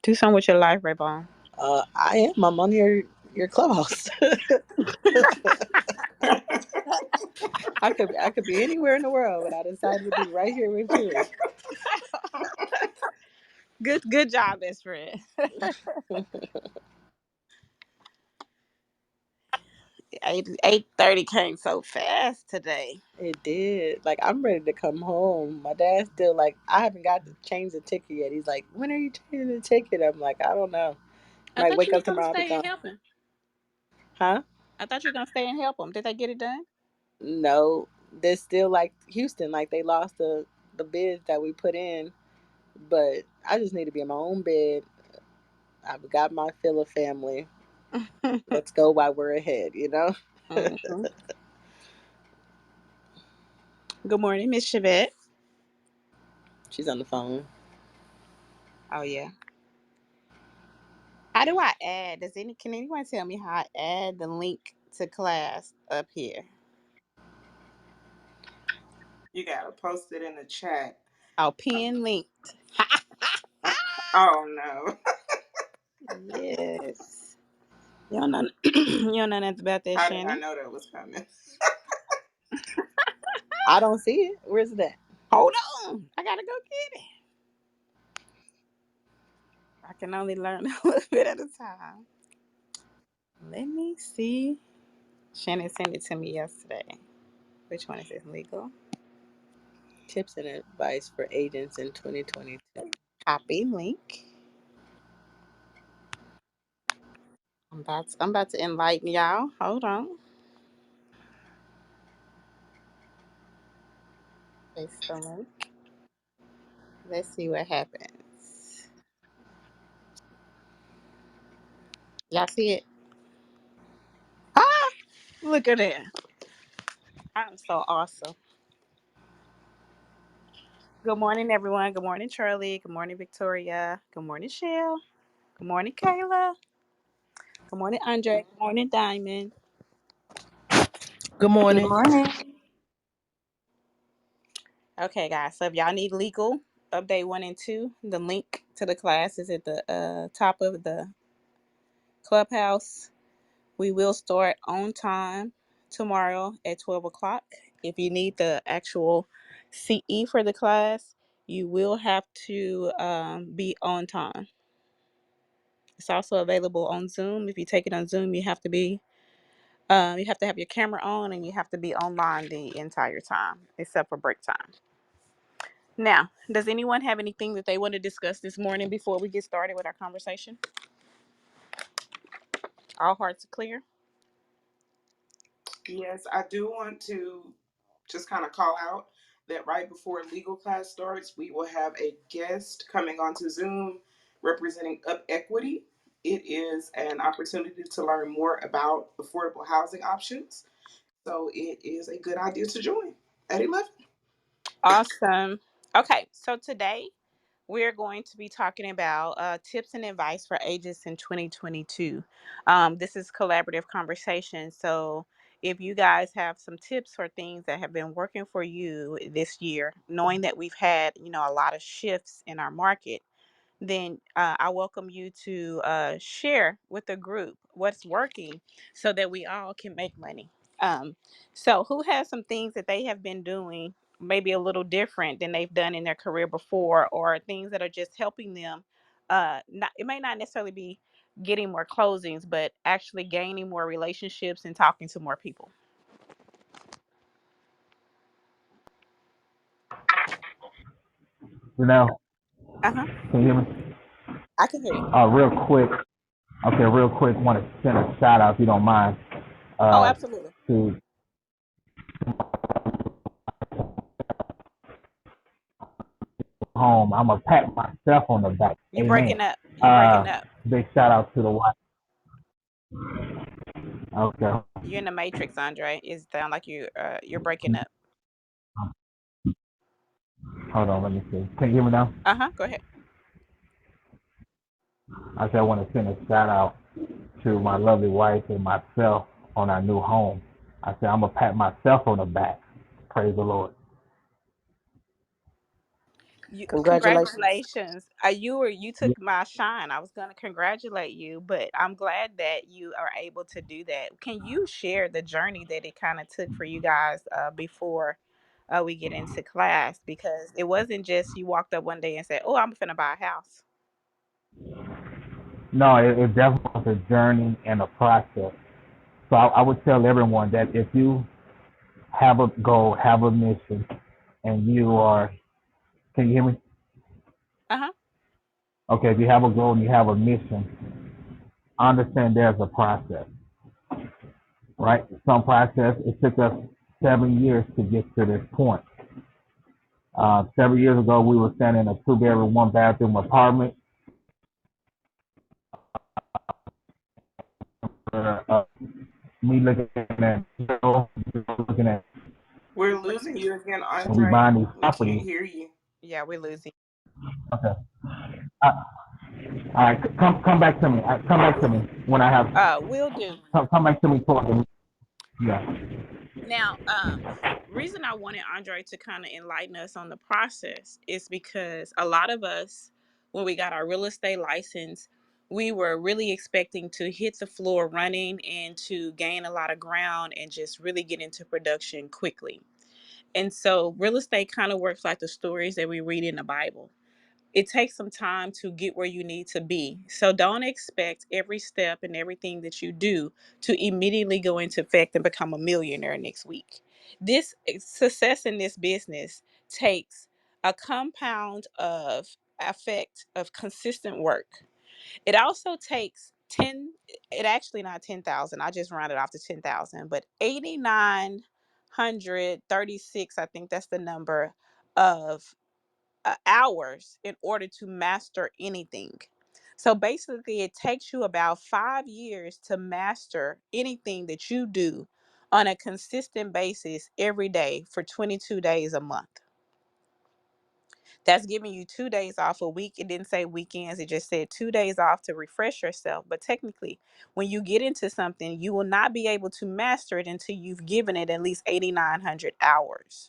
Do something with your life, Raybon. I am. I'm on your Clubhouse. I could be anywhere in the world, but I decided to be right here with you. Good job, best friend. 8:30 came so fast today. It did. Like I'm ready to come home. My dad's still like, I haven't got to change the ticket yet. He's like, when are you changing the ticket? I'm like, I don't know. I Might thought wake you was up gonna tomorrow and be stay and gone. help him. Huh? I thought you were gonna stay and help them. Did they get it done? No. They're still like Houston, like they lost the bids that we put in. But I just need to be in my own bed. I've got my fill of family. Let's go while we're ahead. Mhm. Good morning, Miss Chevette. She's on the phone. Oh yeah. How do I add? Can anyone tell me how I add the link to class up here? You gotta post it in the chat. Oh, pin linked. Oh no. Yes. You don't know. You don't know nothing about that, How did I Shannon. know that was coming? I don't see it. Where's it at? Hold on. I gotta go get it. I can only learn a little bit at a time. Let me see. Shannon sent it to me yesterday. Which one is it? Legal. Tips and advice for agents in 2022. Copy link. I'm about to enlighten y'all. Hold on. Paste the link. Let's see what happens. Y'all see it? Ah! Look at that. I'm so awesome. Good morning, everyone. Good morning, Charlie. Good morning, Victoria. Good morning, Shell. Good morning, Kayla. Good morning, Andre. Good morning, Diamond. Good Good morning. morning. Okay, guys. So if y'all need legal update 1 and 2, the link to the class is at the top of the Clubhouse. We will start on time tomorrow at 12 o'clock. If you need the actual CE for the class, you will have to be on time. It's also available on Zoom. If you take it on Zoom, you have to have your camera on and you have to be online the entire time, except for break time. Now, does anyone have anything that they want to discuss this morning before we get started with our conversation? All hearts are clear? Yes, I do want to just kind of call out that right before legal class starts, we will have a guest coming onto Zoom representing Up Equity. It is an opportunity to learn more about affordable housing options. So it is a good idea to join at 11. Awesome. Okay, so today we're going to be talking about tips and advice for agents in 2022. This is collaborative conversation. So if you guys have some tips or things that have been working for you this year, knowing that we've had, a lot of shifts in our market, then I welcome you to share with the group what's working so that we all can make money. So, who has some things that they have been doing, maybe a little different than they've done in their career before, or things that are just helping them? It may not necessarily be getting more closings, but actually gaining more relationships and talking to more people. Janelle, Uh huh. can you hear me? I can hear you. Real quick. Okay, real quick. Want to send a shout out, if you don't mind, Oh, uh, absolutely. to home. I'm gonna pat myself on the back. You Amen. breaking up. You breaking Uh, up. big shout out to the wife. Okay, You're in the matrix, Andre. It sound like you're breaking up. hold on. Let me see. Can you hear me now? Uh huh. Go ahead. I said I want to send a shout out to my lovely wife and myself on our new home. I said I'm gonna pat myself on the back. Praise the Lord. Congratulations. Congratulations. You Yeah. took my shine. I was going to congratulate you, but I'm glad that you are able to do that. Can you share the journey that it kind of took for you guys before we get into class? Because it wasn't just you walked up one day and said, "Oh, I'm finna buy a house." No, it definitely was a journey and a process. So I would tell everyone that if you have a goal, have a mission, and you are, can you hear me? Uh huh. Okay, if you have a goal and you have a mission, understand there's a process, right? Some process, it took us 7 years to get to this point. Several years ago, we were staying in a two-bedroom, one-bathroom apartment. Uh, me looking at, looking at, We're losing you again, we Andre. buying these We can't properties. hear you. Yeah, we're losing. Okay. Uh, all right, come back to me. Come back to me when I have. Will do. Come back to me for the. Yeah. Now, reason I wanted Andre to kind of enlighten us on the process is because a lot of us, when we got our real estate license, we were really expecting to hit the floor running and to gain a lot of ground and just really get into production quickly. And so, real estate kind of works like the stories that we read in the Bible. It takes some time to get where you need to be. So don't expect every step and everything that you do to immediately go into effect and become a millionaire next week. This success in this business takes a compound of effect of consistent work. It also takes 10, it actually not 10,000. I just rounded off to 10,000, but 8,936, I think that's the number of hours in order to master anything. So basically, it takes you about 5 years to master anything that you do on a consistent basis every day for 22 days a month. That's giving you 2 days off a week. It didn't say weekends, it just said 2 days off to refresh yourself. But technically, when you get into something, you will not be able to master it until you've given it at least 8,900 hours.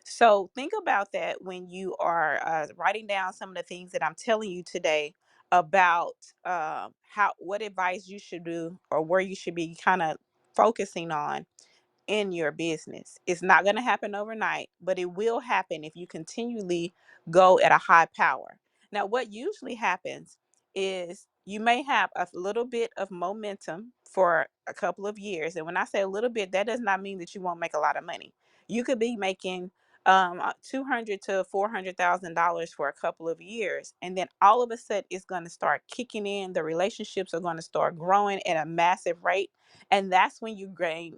So think about that when you are writing down some of the things that I'm telling you today about how what advice you should do or where you should be kind of focusing on in your business. It's not going to happen overnight, but it will happen if you continually go at a high power. Now, what usually happens is you may have a little bit of momentum for a couple of years. And when I say a little bit, that does not mean that you won't make a lot of money. You could be making 200 to $400,000 for a couple of years, and then all of a sudden it's going to start kicking in. The relationships are going to start growing at a massive rate, and that's when you gain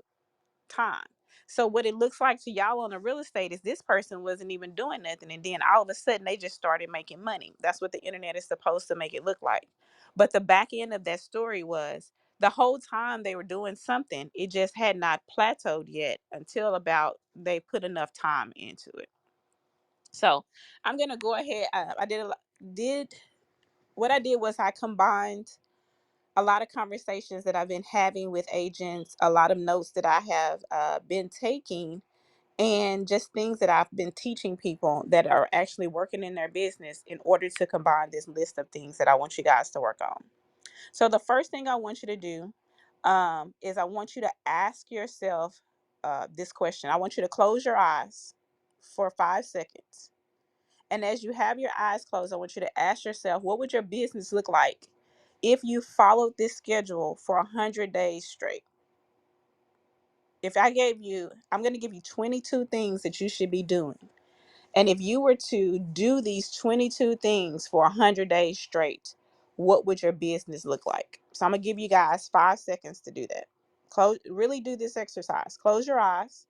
time. So what it looks like to y'all on the real estate is this person wasn't even doing nothing, and then all of a sudden they just started making money. That's what the internet is supposed to make it look like. But the back end of that story was the whole time they were doing something, it just had not plateaued yet until about they put enough time into it. So I'm gonna go ahead. I did what I did was I combined a lot of conversations that I've been having with agents, a lot of notes that I have been taking, and just things that I've been teaching people that are actually working in their business in order to combine this list of things that I want you guys to work on. So, the first thing I want you to do is I want you to ask yourself this question. I want you to close your eyes for 5 seconds. And as you have your eyes closed, I want you to ask yourself, what would your business look like if you followed this schedule for 100 days straight? If I gave you, I'm going to give you 22 things that you should be doing. And if you were to do these 22 things for 100 days straight, what would your business look like? So I'm going to give you guys 5 seconds to do that. Really do this exercise. Close your eyes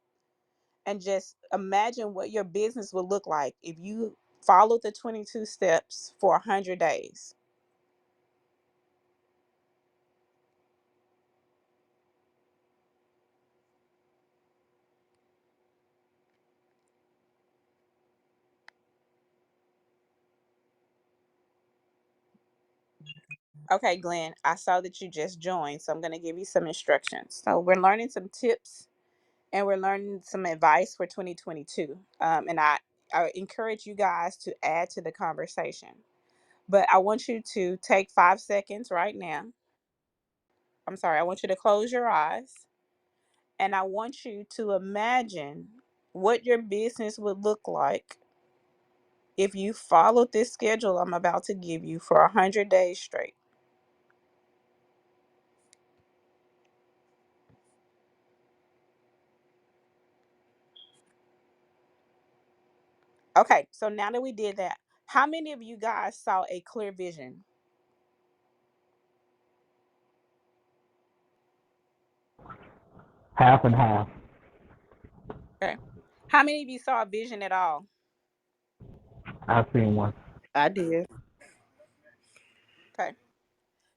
and just imagine what your business would look like if you followed the 22 steps for 100 days. Okay, Glenn, I saw that you just joined, so I'm going to give you some instructions. So we're learning some tips and we're learning some advice for 2022. And I encourage you guys to add to the conversation. But I want you to take 5 seconds right now. I'm sorry, I want you to close your eyes, and I want you to imagine what your business would look like if you followed this schedule I'm about to give you for 100 days straight. Okay, so now that we did that, how many of you guys saw a clear vision? Half and half. Okay. How many of you saw a vision at all? I've seen one. I did. Okay.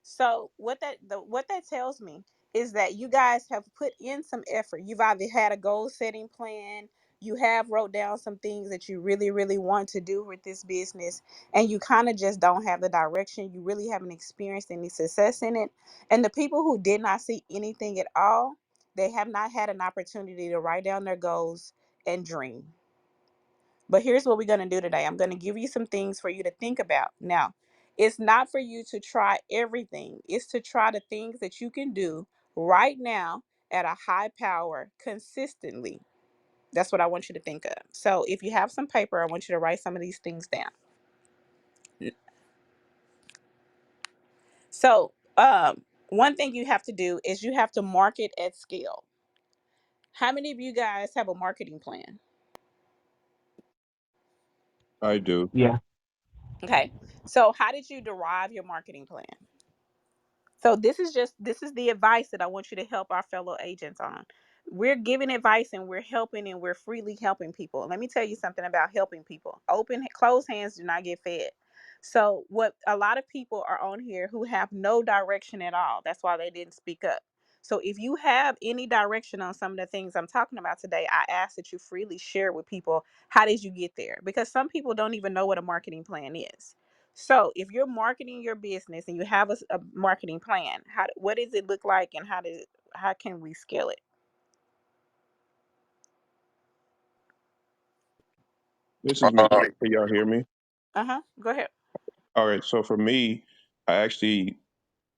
So what that tells me is that you guys have put in some effort. You've either had a goal setting plan, you have wrote down some things that you really, really want to do with this business, and you kind of just don't have the direction. You really haven't experienced any success in it. And the people who did not see anything at all, they have not had an opportunity to write down their goals and dream. But here's what we're going to do today. I'm going to give you some things for you to think about. Now, it's not for you to try everything, it's to try the things that you can do right now at a high power consistently. That's what I want you to think of. So, if you have some paper, I want you to write some of these things down. So, one thing you have to do is you have to market at scale. How many of you guys have a marketing plan? I do. Yeah. Okay. So, how did you derive your marketing plan? So this is the advice that I want you to help our fellow agents on. We're giving advice and we're helping and we're freely helping people. Let me tell you something about helping people. Closed hands do not get fed. So what a lot of people are on here who have no direction at all. That's why they didn't speak up. So if you have any direction on some of the things I'm talking about today, I ask that you freely share with people how did you get there? Because some people don't even know what a marketing plan is. So, if you're marketing your business and you have a marketing plan, what does it look like, and how can we scale it? This is me. Can y'all hear me? Uh huh. Go ahead. All right. So for me, I actually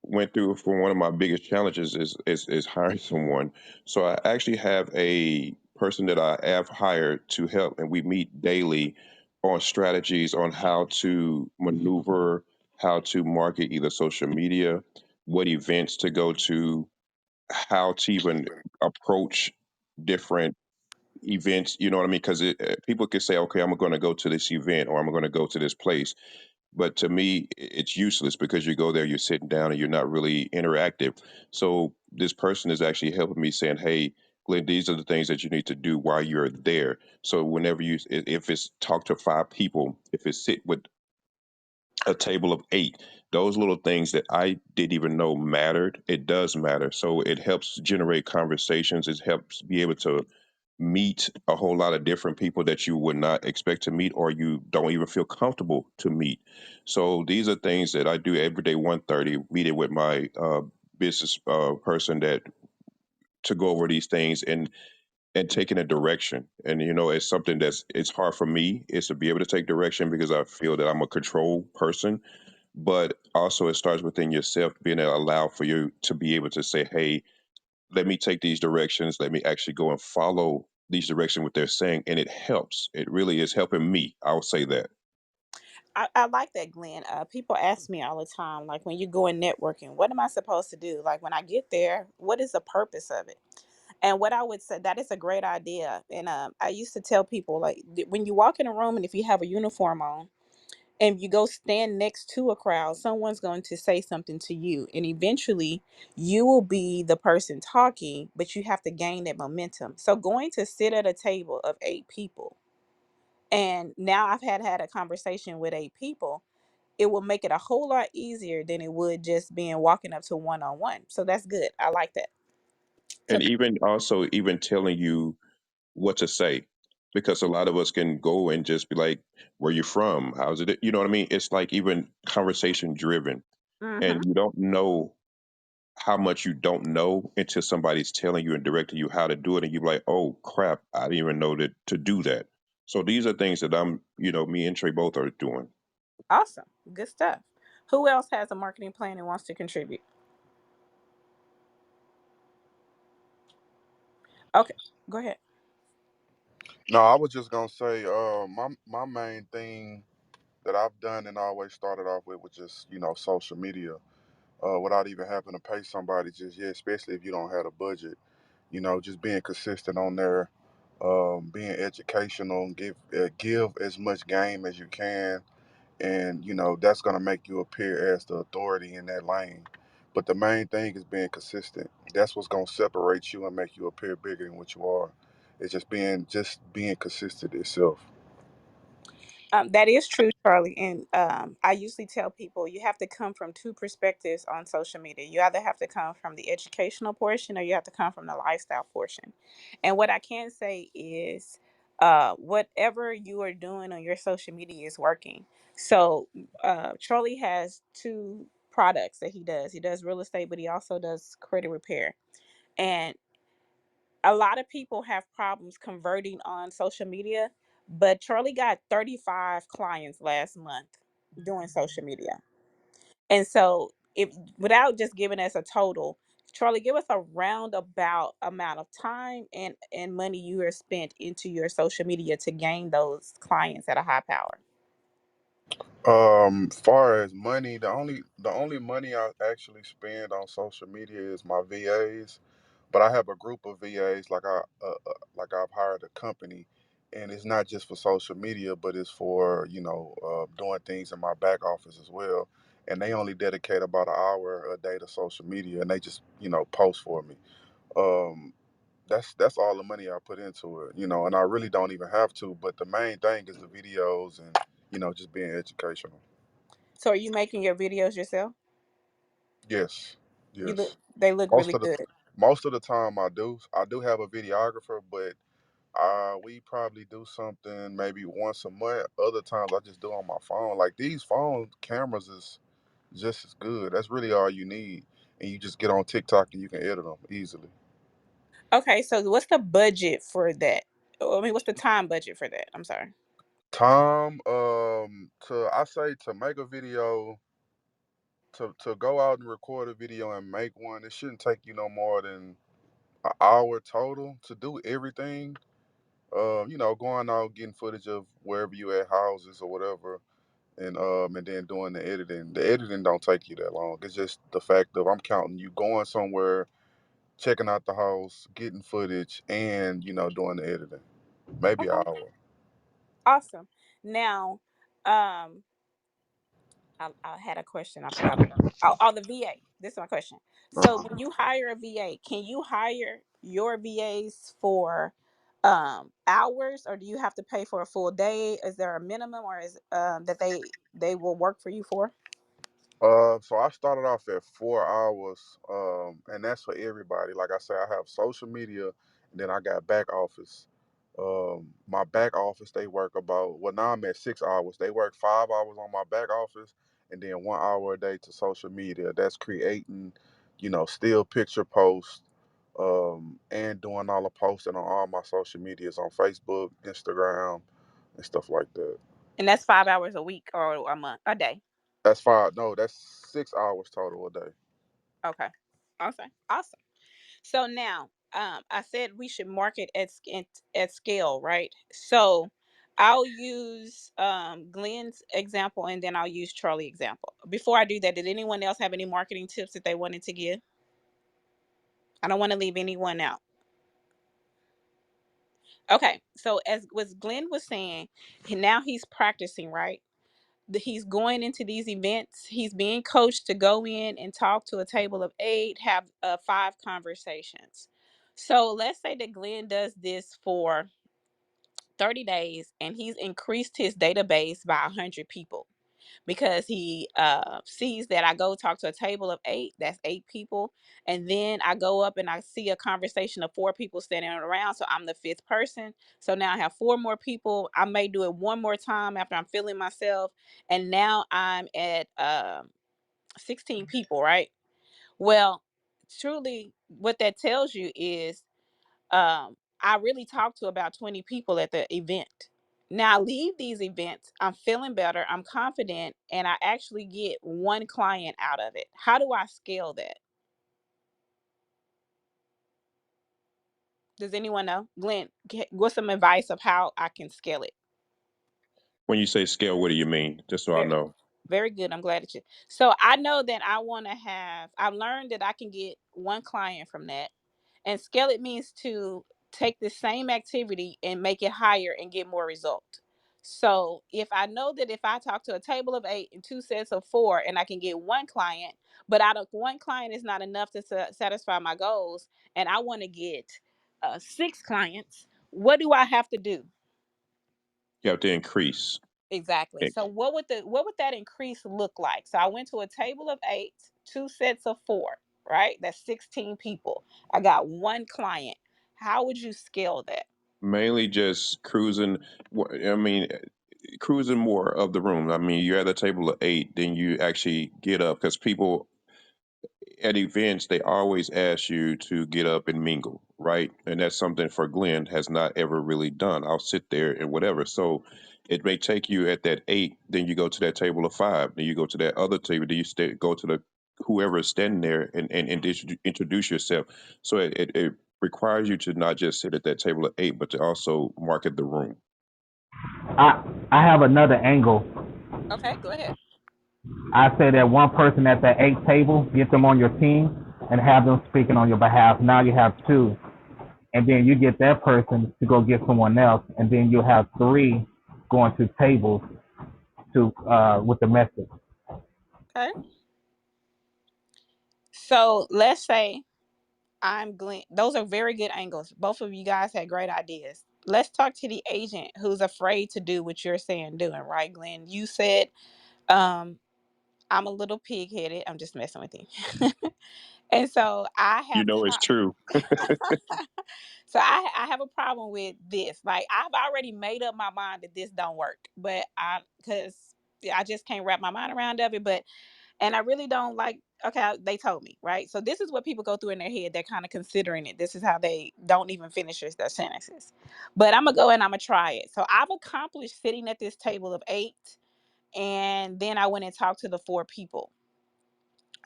went through for one of my biggest challenges is hiring someone. So I actually have a person that I have hired to help, and we meet daily on strategies on how to maneuver, how to market either social media, what events to go to, how to even approach different events. You know what I mean? Because people can say, okay, I'm going to go to this event or I'm going to go to this place. But to me, it's useless because you go there, you're sitting down, and you're not really interactive. So this person is actually helping me saying, hey, Glenn, these are the things that you need to do while you're there. So whenever if it's talk to 5 people, if it's sit with a table of 8, those little things that I didn't even know mattered, it does matter. So it helps generate conversations. It helps be able to meet a whole lot of different people that you would not expect to meet or you don't even feel comfortable to meet. So these are things that I do every day. 1:30 meeting with my business person that to go over these things and taking a direction. And it's something it's hard for me is to be able to take direction because I feel that I'm a control person. But also it starts within yourself being able to allow for you to be able to say, hey, let me take these directions. Let me actually go and follow these directions what they're saying. And it helps. It really is helping me. I'll say that. I like that, Glenn. People ask me all the time, like when you go in networking, what am I supposed to do? Like when I get there, what is the purpose of it? And what I would say, that is a great idea. And I used to tell people, like, when you walk in a room and if you have a uniform on, and you go stand next to a crowd, someone's going to say something to you, and eventually you will be the person talking, but you have to gain that momentum. So going to sit at a table of 8 people, and now I've had a conversation with 8 people, it will make it a whole lot easier than it would just being walking up to one on one. So that's good. I like that. So And even also even telling you what to say. Because a lot of us can go and just be like, where you from? How's it? You know what I mean? It's like even conversation driven. hmm And you don't know how much you don't know until somebody's telling you and directing you how to do it. And you're like, oh crap, I didn't even know that to do that. So these are things that me and Trey both are doing. Awesome. Good stuff. Who else has a marketing plan and wants to contribute? Okay, go ahead. No, I was just gonna say, my main thing that I've done and always started off with was just social media, without even having to pay somebody just yet, especially if you don't have a budget. Just being consistent on there, being educational, give as much game as you can, and that's gonna make you appear as the authority in that lane. But the main thing is being consistent. That's what's gonna separate you and make you appear bigger than what you are. It's just being consistent itself. That is true, Charlie. And I usually tell people you have to come from two perspectives on social media. You either have to come from the educational portion or you have to come from the lifestyle portion. And what I can say is, whatever you are doing on your social media is working. So, Charlie has two products that he does. He does real estate, but he also does credit repair. And a lot of people have problems converting on social media, but Charlie got 35 clients last month doing social media. And so, if without just giving us a total, Charlie, give us a roundabout amount of time and money you have spent into your social media to gain those clients at a high power. Far as money, the only money I actually spend on social media is my VAs. But I have a group of VAs, like I've hired a company, and it's not just for social media, but it's for doing things in my back office as well. And they only dedicate about an hour a day to social media, and they just post for me. Um, that's all the money I put into it, and I really don't even have to. But the main thing is the videos and just being educational. So, are you making your videos yourself? Yes, You look, yes. they look Most really of the good. most of the time I do. I do have a videographer, but we probably do something maybe once a month. Other times I just do on my phone. Like these phone cameras is just as good. That's really all you need, and you just get on TikTok and you can edit them easily. Okay, so what's the budget for that? I mean, what's the time budget for that? I'm sorry. Time, to I say to make a video, to go out and record a video and make one, it shouldn't take you no more than an hour total to do everything. Going out, getting footage of wherever you at, houses or whatever, and then doing the editing. The editing don't take you that long. It's just the fact of I'm counting you going somewhere, checking out the house, getting footage, and doing the editing. Maybe an Okay, hour. awesome. Now, um, I had a question. I forgot. Oh, the VA. This is my question. So, Uh-huh. when you hire a VA, can you hire your VAs for hours, or do you have to pay for a full day? Is there a minimum, or is that they will work for you for? So I started off at 4 hours, and that's for everybody. Like I say, I have social media, and then I got back office. My back office, they work about, well, now I'm at 6 hours. They work 5 hours on my back office, and then 1 hour a day to social media. That's creating, still picture posts, and doing all the posting on all my social medias on Facebook, Instagram, and stuff like that. And that's 5 hours a week or a month, a day. That's five. No, that's 6 hours total a day. Okay. Awesome. Awesome. So now, I said we should market at scale, right? So I'll use Glenn's example and then I'll use Charlie example. Before I do that, did anyone else have any marketing tips that they wanted to give? I don't want to leave anyone out. Okay, so as was Glenn was saying, now he's practicing, right? He's going into these events. He's being coached to go in and talk to a table of eight, have five conversations. So let's say that Glenn does this for 30 days and he's increased his database by 100 people because he sees that I go talk to a table of eight, that's eight people. And then I go up and I see a conversation of four people standing around. So I'm the fifth person. So now I have four more people. I may do it one more time after I'm feeling myself. And now I'm at 16 people, right? Well, truly, what that tells you is I really talked to about 20 people at the event. Now I leave these events, I'm feeling better, I'm confident, and I actually get one client out of it. How do I scale that? Does anyone know? Glenn, what's some advice of how I can scale it? When you say scale, what do you mean? Just so I Very, know. very good. I'm glad that you. So I know that I want to have. I've learned that I can get one client from that, and scale it means to take the same activity and make it higher and get more result. So if I know that if I talk to a table of 8 and 2 sets of 4, and I can get one client, but out of one client is not enough to satisfy my goals, and I want to get 6 clients, what do I have to do? You have to increase. Exactly. it. So what would that increase look like? So I went to a table of 8, 2 sets of 4, right? That's 16 people. I got one client. How would you scale that? Mainly just cruising. I mean, cruising more of the room. I mean, you're at a table of 8, then you actually get up because people at events they always ask you to get up and mingle, right? And that's something for Glenn has not ever really done. I'll sit there and whatever. So it may take you at that 8, then you go to that table of 5, then you go to that other table, then you go to the whoever is standing there and introduce yourself. So it requires you to not just sit at that table of 8, but to also market the room. I I have another angle. Okay, go ahead. I say that one person at that eight table, get them on your team and have them speaking on your behalf. Now you have two, and then you get that person to go get someone else, and then you have three going to tables to with the message. Okay. So let's say I'm Glenn. Those are very good angles. Both of you guys had great ideas. Let's talk to the agent who's afraid to do what you're saying doing, right, Glenn? You said um I'm a little pig headed. I'm just messing with you. And so I You have know it's true. so I have a problem with this. Like I've already made up my mind that this don't work, but because I just can't wrap my mind around of it. But and I really don't like. Okay, they told me right. So this is what people go through in their head. They're kind of considering it. This is how they don't even finish their sentences. But I'm gonna go and I'm gonna try it. So I've accomplished sitting at this table of 8, and then I went and talked to the 4 people.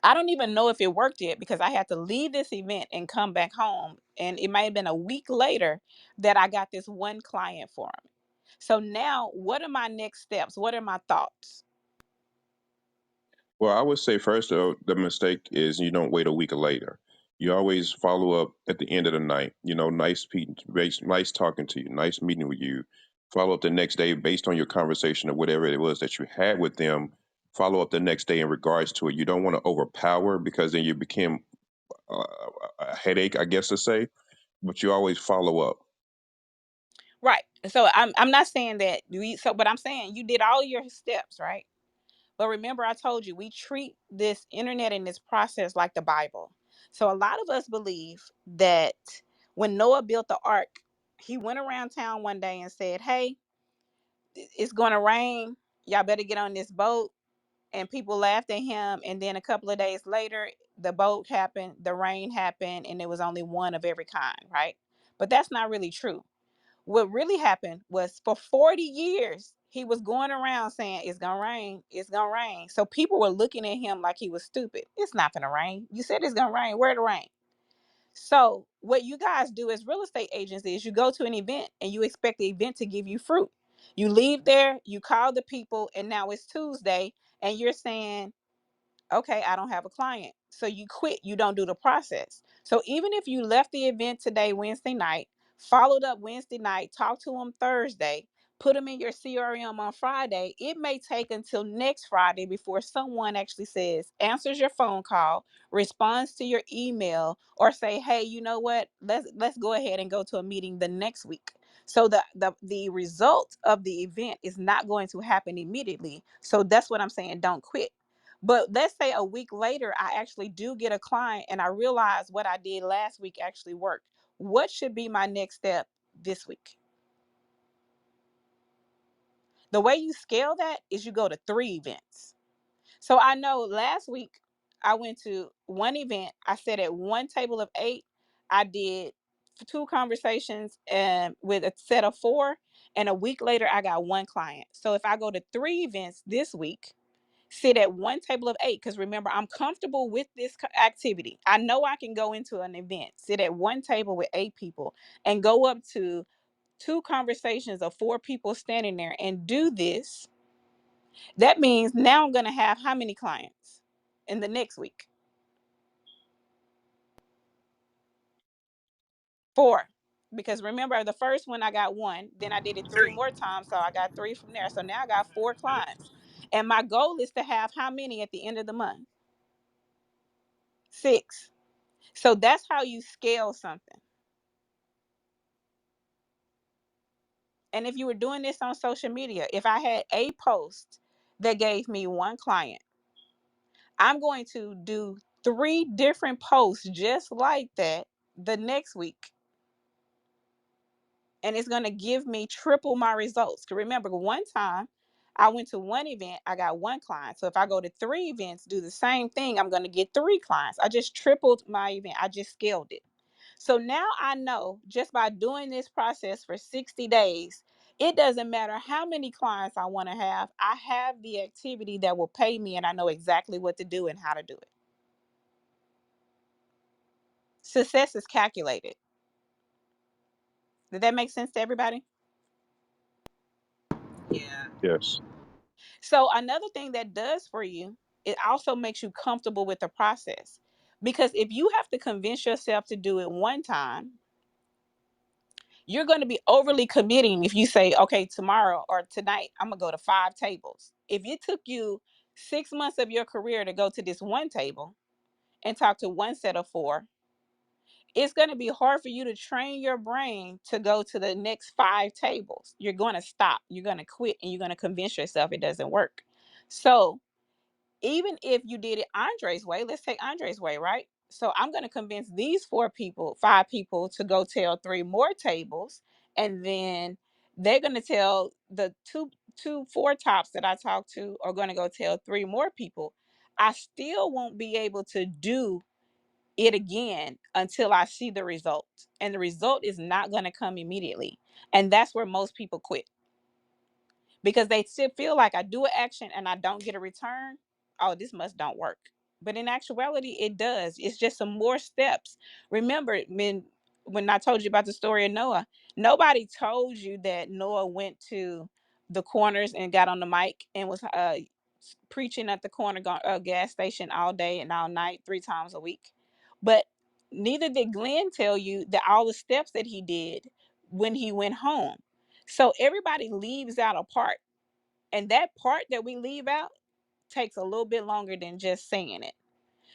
I don't even know if it worked yet because I had to leave this event and come back home. And it might have been a week later that I got this one client for me. So now, what are my next steps? What are my thoughts? Well, I would say first though, the mistake is you don't wait a week later. You always follow up at the end of the night. You know, nice talking to you, nice meeting with you. Follow up the next day based on your conversation or whatever it was that you had with them. Follow up the next day in regards to it. You don't want to overpower because then you become uh, a headache, I guess to say. But you always follow up. Right. So I'm not saying that but I'm saying you did all your steps, right? But remember, I told you we treat this internet and this process like the Bible. So a lot of us believe that when Noah built the ark, he went around town one day and said, "Hey, it's going to rain. Y'all better get on this boat." And people laughed at him. And then a couple of days later, the boat happened, the rain happened, and there was only one of every kind, right? But that's not really true. What really happened was for 40 years, he was going around saying, "It's going to rain. It's going to rain." So people were looking at him like he was stupid. It's not going to rain. You said it's going to rain. Where the rain? So what you guys do as real estate agents is you go to an event and you expect the event to give you fruit. You leave there, you call the people, and now it's Tuesday, and you're saying, "Okay, I don't have a client." So you quit, you don't do the process. So even if you left the event today, Wednesday night, followed up Wednesday night, talked to them Thursday, put them in your CRM on Friday, it may take until next Friday before someone actually says, answers your phone call, responds to your email, or say, "Hey, you know what? Let's go ahead and go to a meeting the next week." So the result of the event is not going to happen immediately. So that's what I'm saying. Don't quit. But let's say a week later, I actually do get a client and I realize what I did last week actually worked. What should be my next step this week? The way you scale that is you go to 3 events. So I know last week I went to one event. I sat at one table of 8. I did two conversations with a set of four, and a week later I got one client. So if I go to three events this week, sit at one table of eight, because remember, I'm comfortable with this activity. I know I can go into an event, sit at one table with eight people, and go up to two conversations of four people standing there and do this. That means now I'm going to have how many clients in the next week? Four. Because remember, the first one I got one, then I did it three more times, so I got three from there. So now I got four clients. And my goal is to have how many at the end of the month? Six. So that's how you scale something. And if you were doing this on social media, if I had a post that gave me one client, I'm going to do three different posts just like that the next week. And it's going to give me triple my results. Because remember, one time I went to one event, I got one client. So if I go to three events, do the same thing, I'm going to get three clients. I just tripled my event, I just scaled it. So now I know, just by doing this process for 60 days, it doesn't matter how many clients I want to have. I have the activity that will pay me, and I know exactly what to do and how to do it. Success is calculated. Did that make sense to everybody? Yeah. Yes. So another thing that does for you, it also makes you comfortable with the process. Because if you have to convince yourself to do it one time, you're going to be overly committing if you say, okay, tomorrow or tonight, I'm going to go to five tables. If it took you 6 months of your career to go to this one table and talk to one set of four, it's going to be hard for you to train your brain to go to the next five tables. You're going to stop, you're going to quit, and you're going to convince yourself it doesn't work. So even if you did it Andre's way, let's take Andre's way, right? So I'm going to convince these four people, five people, to go tell three more tables, and then they're going to tell the two four tops that I talked to are going to go tell three more people. I still won't be able to do it again until I see the result, and the result is not going to come immediately, and that's where most people quit, because they still feel like I do an action and I don't get a return. Oh, this must don't work. But in actuality, it does. It's just some more steps. Remember, when I told you about the story of Noah, nobody told you that Noah went to the corners and got on the mic and was preaching at the corner gas station all day and all night, three times a week. But neither did Glenn tell you that all the steps that he did when he went home. So everybody leaves out a part. And that part that we leave out takes a little bit longer than just saying it.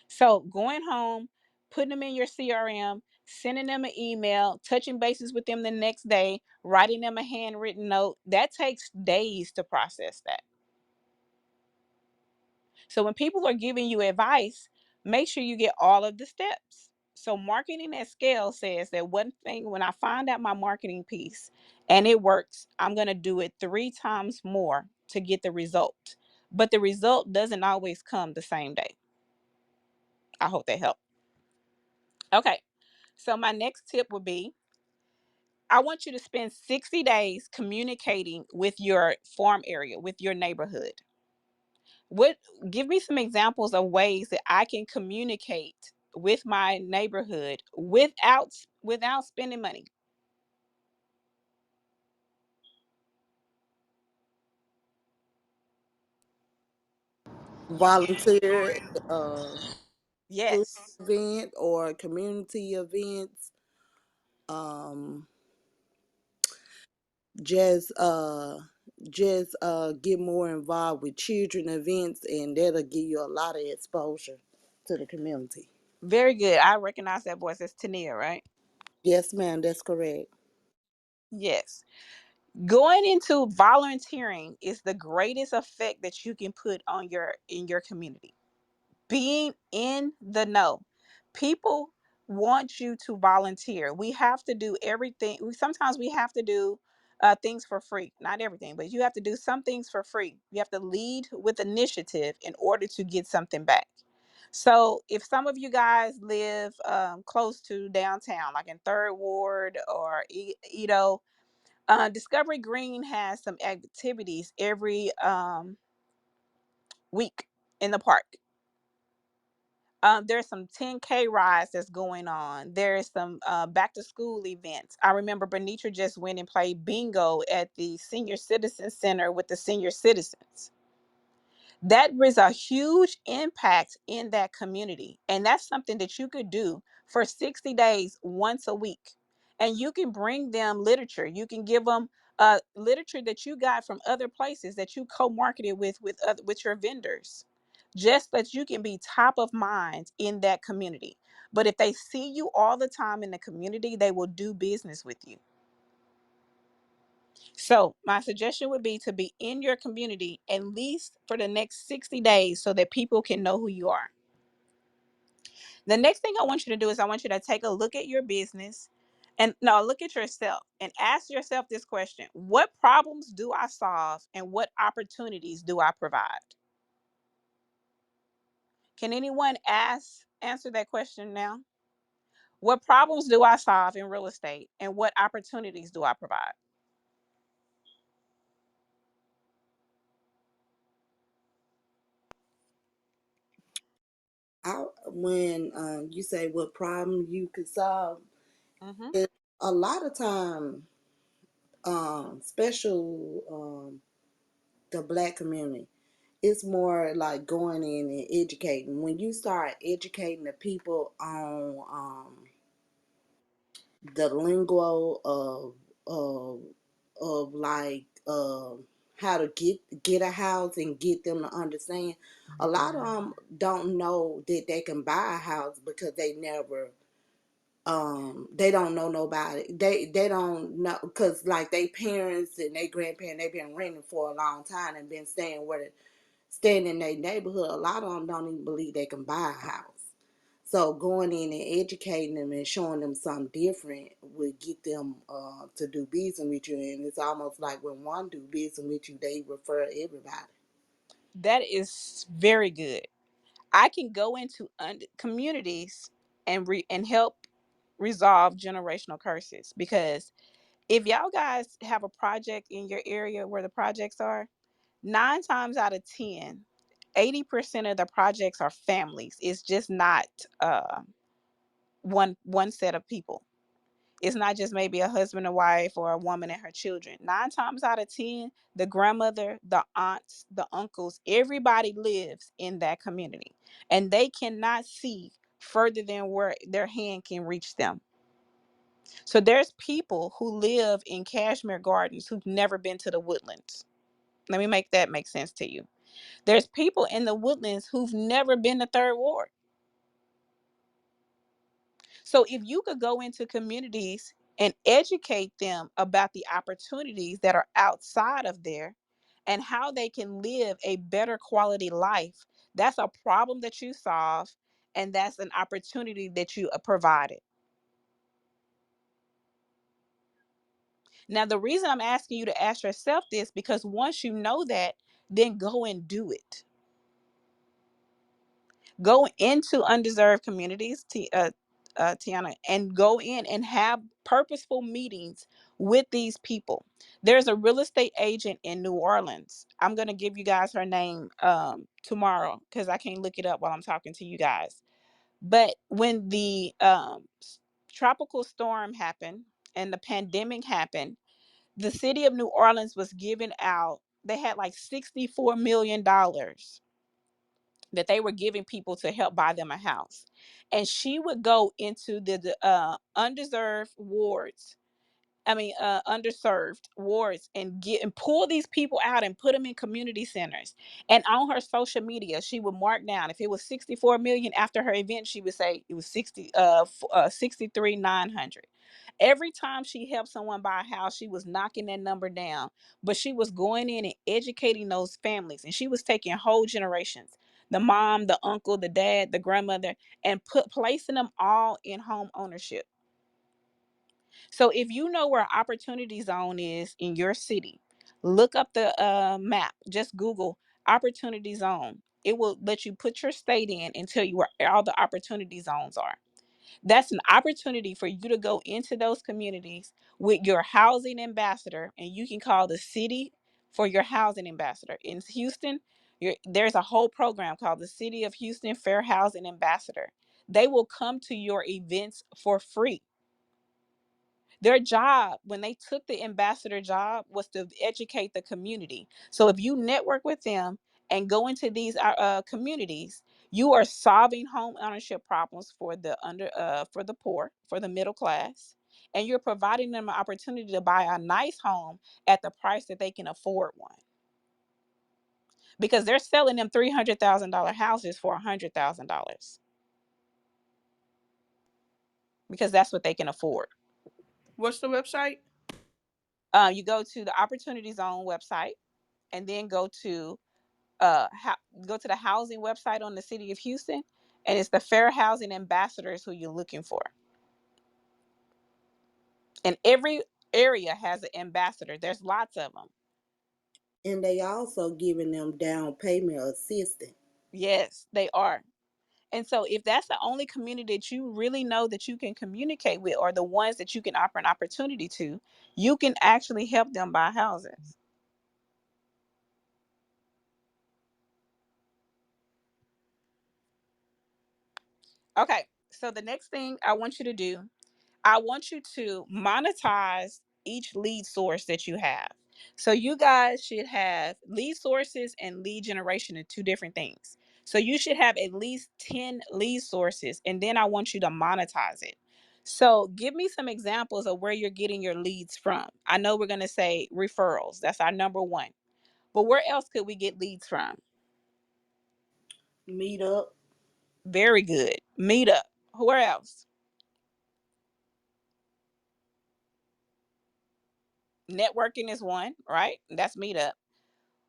So going home, putting them in your CRM, sending them an email, touching bases with them the next day, writing them a handwritten note, that takes days to process that. So when people are giving you advice, make sure you get all of the steps. So marketing at scale says that one thing, when I find out my marketing piece and it works, I'm going to do it three times more to get the result. But the result doesn't always come the same day. I hope that helped. Okay. So my next tip would be, I want you to spend 60 days communicating with your farm area, with your neighborhood. What Give me some examples of ways that I can communicate with my neighborhood without spending money. Volunteer, school Yes. event or community events. Um, just get more involved with children events, and that'll give you a lot of exposure to the community. Very good. I recognize that voice. It's Tania, right? Yes, ma'am, that's correct. Yes. Going into volunteering is the greatest effect that you can put on your community. Being in the know. People want you to volunteer. We have to do everything. Sometimes we have to do things for free. Not everything, but you have to do some things for free. You have to lead with initiative in order to get something back. So if some of you guys live close to downtown, like in Third Ward or Edo, Discovery Green has some activities every week in the park. There's some 10K rides that's going on. There's some back to school events. I remember Benitra just went and played bingo at the Senior Citizen Center with the senior citizens. That was a huge impact in that community. And that's something that you could do for 60 days once a week. And you can bring them literature. You can give them literature that you got from other places that you co-marketed with your vendors. Just that you can be top of mind in that community. But if they see you all the time in the community, they will do business with you. So, my suggestion would be to be in your community at least for the next 60 days so that people can know who you are. The next thing I want you to do is I want you to take a look at your business and no, look at yourself and ask yourself this question: what problems do I solve and what opportunities do I provide? Can anyone answer that question now? What problems do I solve in real estate and what opportunities do I provide? When you say what problem you could solve, Mm-hmm. it, a lot of time, special the black community, it's more like going in and educating. When you start educating the people on the lingo of like how to get a house and get them to understand. A lot of them don't know that they can buy a house because they don't know nobody. They don't know because like they parents and they grandparents they've been renting for a long time and been staying in their neighborhood. A lot of them don't even believe they can buy a house. So going in and educating them and showing them something different would get them to do business with you. And it's almost like when one do business with you, they refer everybody. That is very good. I can go into communities and help resolve generational curses because if y'all guys have a project in your area where the projects are, 9 times out of 10, 80% of the projects are families. It's just not one set of people. It's not just maybe a husband and wife or a woman and her children. 9 times out of 10, the grandmother, the aunts, the uncles, everybody lives in that community. And they cannot see further than where their hand can reach them. So there's people who live in Cashmere Gardens who've never been to the Woodlands. Let me make that make sense to you. There's people in the Woodlands who've never been to Third Ward. So if you could go into communities and educate them about the opportunities that are outside of there and how they can live a better quality life, that's a problem that you solve and that's an opportunity that you provided. Now, the reason I'm asking you to ask yourself this because once you know that, then go and do it. Go into undeserved communities, Tiana, and go in and have purposeful meetings with these people. There's a real estate agent in New Orleans. I'm going to give you guys her name tomorrow because I can't look it up while I'm talking to you guys. But when the tropical storm happened and the pandemic happened, the city of New Orleans was giving out, they had like $64 million that they were giving people to help buy them a house. And she would go into the undeserved wards, underserved wards and get and pull these people out and put them in community centers. And on her social media, she would mark down if it was 64 million after her event, she would say it was 63,900. Every time she helped someone buy a house, she was knocking that number down, but she was going in and educating those families, and she was taking whole generations, the mom, the uncle, the dad, the grandmother, and placing them all in home ownership. So if you know where opportunity zone is in your city, look up the map. Just Google opportunity zone. It will let you put your state in and tell you where all the opportunity zones are. That's an opportunity for you to go into those communities with your housing ambassador, and you can call the city for your housing ambassador. In Houston, there's a whole program called the City of Houston Fair Housing Ambassador. They will come to your events for free. Their job, when they took the ambassador job, was to educate the community. So if you network with them and go into these communities, you are solving home ownership problems for the for the poor, for the middle class, and you're providing them an opportunity to buy a nice home at the price that they can afford one. Because they're selling them $300,000 houses for $100,000 because that's what they can afford. What's the website? You go to the Opportunity Zone website, and then go to the housing website on the city of Houston, and it's the fair housing ambassadors who you're looking for. And every area has an ambassador. There's lots of them. And they also giving them down payment assistance. Yes, they are. And so if that's the only community that you really know that you can communicate with, or the ones that you can offer an opportunity to, you can actually help them buy houses. Okay, so the next thing I want you to do, I want you to monetize each lead source that you have. So you guys should have lead sources and lead generation are two different things. So you should have at least 10 lead sources, and then I want you to monetize it. So give me some examples of where you're getting your leads from. I know we're going to say referrals. That's our number one. But where else could we get leads from? Meet up. Very good. Meetup. Where else? Networking is one, right? That's Meetup.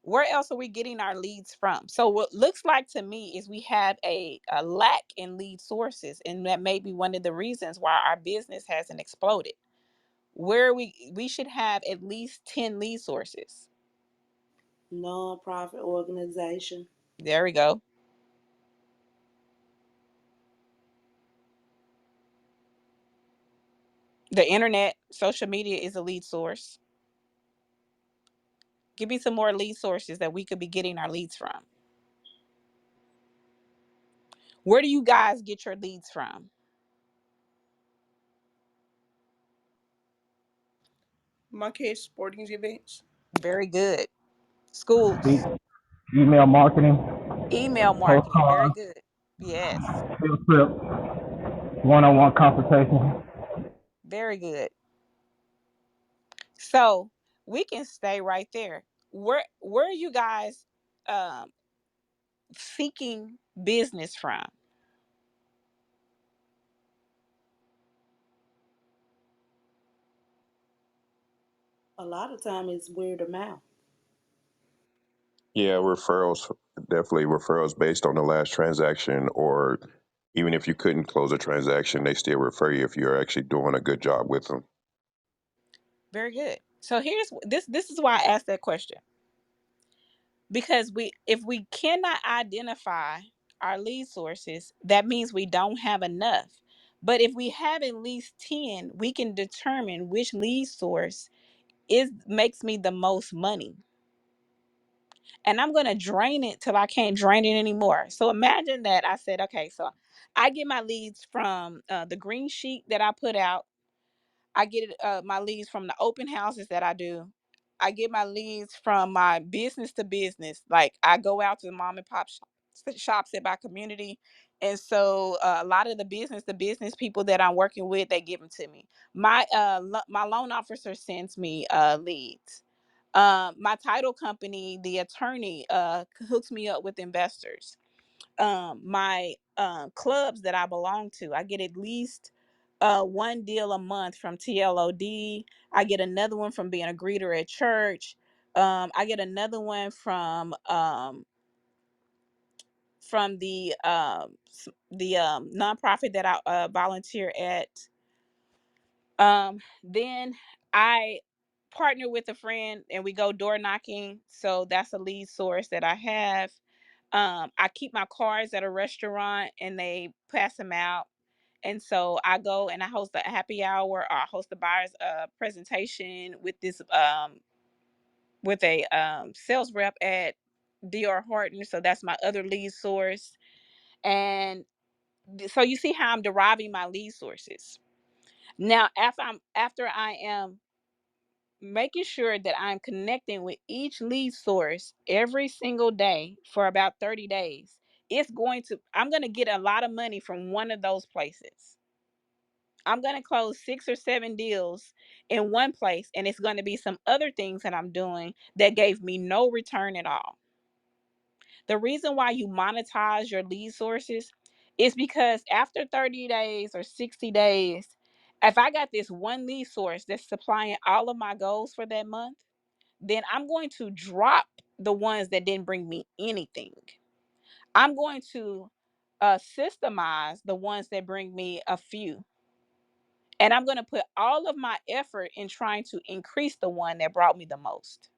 Where else are we getting our leads from? So what looks like to me is we have a lack in lead sources, and that may be one of the reasons why our business hasn't exploded. Where we should have at least 10 lead sources. Non-profit organization. There we go. The internet, social media is a lead source. Give me some more lead sources that we could be getting our leads from. Where do you guys get your leads from? My kids' sporting events. Very good. E- Schools. Email marketing, Email marketing. Very postcards, good. Yes. field trips, one-on-one consultation. Very good. So we can stay right there. Where are you guys um, seeking business from? A lot of time it's word of mouth. Yeah, referrals, definitely referrals based on the last transaction, or even if you couldn't close a transaction, they still refer you if you're actually doing a good job with them. Very good. So here's this. This is why I asked that question, because if we cannot identify our lead sources, that means we don't have enough. But if we have at least 10, we can determine which lead source is makes me the most money, and I'm going to drain it till I can't drain it anymore. So imagine that I said, okay, so I get my leads from the green sheet that I put out. I get my leads from the open houses that I do. I get my leads from my business to business. Like I go out to the mom and pop shops in my community. And so a lot of the business to business people that I'm working with, they give them to me. My loan officer sends me leads. My title company, the attorney, hooks me up with investors. My clubs that I belong to, I get at least one deal a month from TLOD. I get another one from being a greeter at church. I get another one from the nonprofit that I volunteer at. Then I partner with a friend and we go door knocking. So that's a lead source that I have. I keep my cards at a restaurant and they pass them out. And so I go and I host a happy hour, or I host a buyer's presentation with this with a sales rep at DR Horton. So that's my other lead source. And so you see how I'm deriving my lead sources. Now, after I am making sure that I'm connecting with each lead source every single day for about 30 days, I'm going to get a lot of money from one of those places. I'm going to close 6 or 7 deals in one place, and it's going to be some other things that I'm doing that gave me no return at all. The reason why you monetize your lead sources is because after 30 days or 60 days, if I got this one lead source that's supplying all of my goals for that month, then I'm going to drop the ones that didn't bring me anything. I'm going to systemize the ones that bring me a few. And I'm going to put all of my effort in trying to increase the one that brought me the most.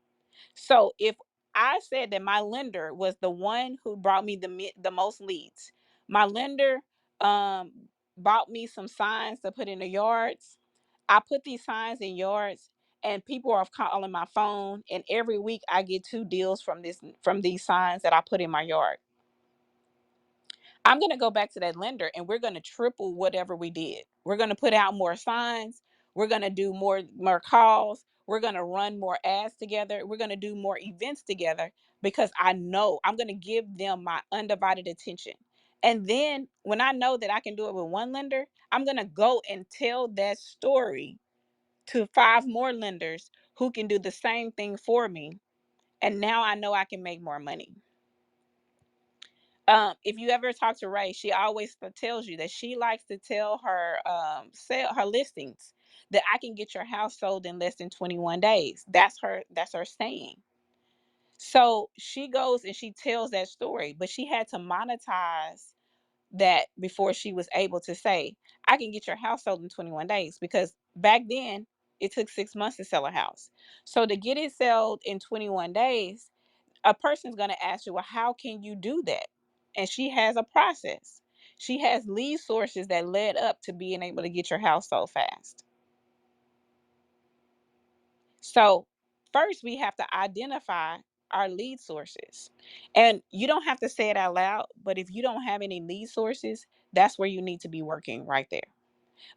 So if I said that my lender was the one who brought me the most leads, my lender um, bought me some signs to put in the yards. I put these signs in yards, and people are calling my phone. And every week, I get 2 deals from these signs that I put in my yard. I'm going to go back to that lender and we're going to triple whatever we did. We're going to put out more signs. We're going to do more calls. We're going to run more ads together. We're going to do more events together because I know I'm going to give them my undivided attention. And then when I know that I can do it with one lender, I'm going to go and tell that story to 5 more lenders who can do the same thing for me. And now I know I can make more money. If you ever talk to Ray, she always tells you that she likes to tell her sell her listings that I can get your house sold in less than 21 days. That's her saying. So she goes and she tells that story, but she had to monetize that before she was able to say, I can get your house sold in 21 days, because back then it took 6 months to sell a house. So to get it sold in 21 days, a person's going to ask you, well, how can you do that? And she has a process. She has lead sources that led up to being able to get your house sold fast. So first we have to identify our lead sources. And you don't have to say it out loud, but if you don't have any lead sources, that's where you need to be working right there.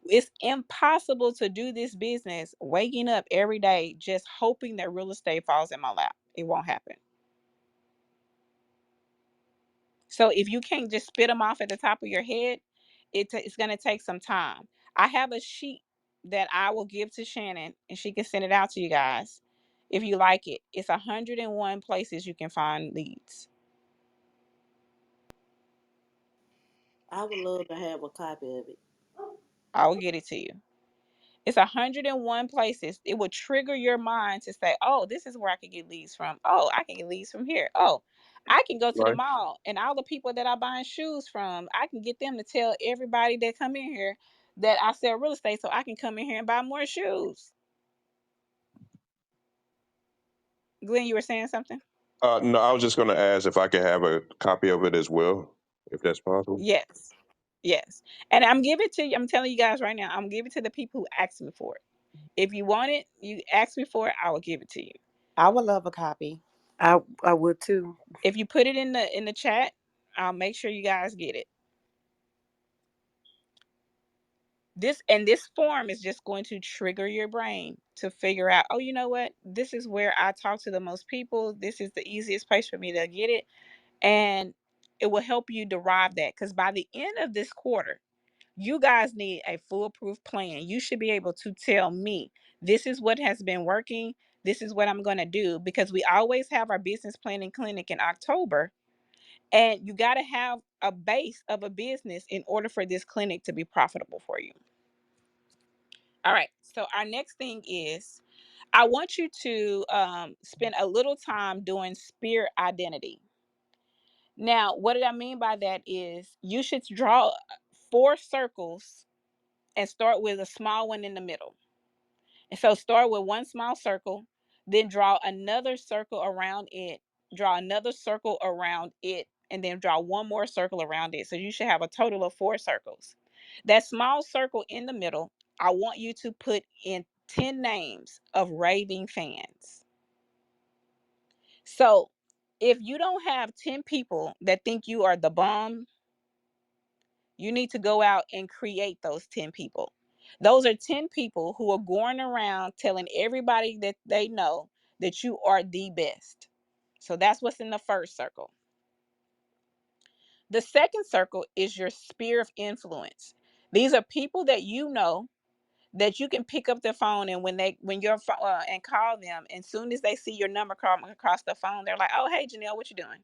It's impossible to do this business waking up every day just hoping that real estate falls in my lap. It won't happen. So if you can't just spit them off at the top of your head, it's going to take some time. I have a sheet that I will give to Shannon, and she can send it out to you guys if you like it. It's 101 places you can find leads. I would love to have a copy of it. I will get it to you. It's 101 places. It will trigger your mind to say, oh, this is where I can get leads from. Oh, I can get leads from here. Oh, I can go to the Right. mall and all the people that I'm buying shoes from, I can get them to tell everybody that come in here that I sell real estate so I can come in here and buy more shoes. Glenn, you were saying something? No, I was just going to ask if I could have a copy of it as well, if that's possible. Yes. Yes. And I'm giving it to you. I'm telling you guys right now, I'm giving it to the people who asked me for it. If you want it, you ask me for it, I will give it to you. I would love a copy. I would too. If you put it in the chat, I'll make sure you guys get it. This form is just going to trigger your brain to figure out, oh, you know what, this is where I talk to the most people, this is the easiest place for me to get it. And it will help you derive that, because by the end of this quarter, you guys need a foolproof plan. You should be able to tell me, this is what has been working, this is what I'm going to do, because we always have our business planning clinic in October. And you got to have a base of a business in order for this clinic to be profitable for you. All right. So our next thing is, I want you to spend a little time doing spirit identity. Now, what did I mean by that is you should draw 4 circles and start with a small one in the middle. And so start with one small circle, then draw another circle around it, draw another circle around it, and then draw one more circle around it. So you should have a total of 4 circles. That small circle in the middle, I want you to put in 10 names of raving fans. So if you don't have 10 people that think you are the bomb, you need to go out and create those 10 people. Those are 10 people who are going around telling everybody that they know that you are the best. So that's what's in the first circle. The second circle is your sphere of influence. These are people that you know that you can pick up the phone, and when you're and call them, and soon as they see your number come across the phone, they're like, "Oh, hey, Janelle, what you doing?"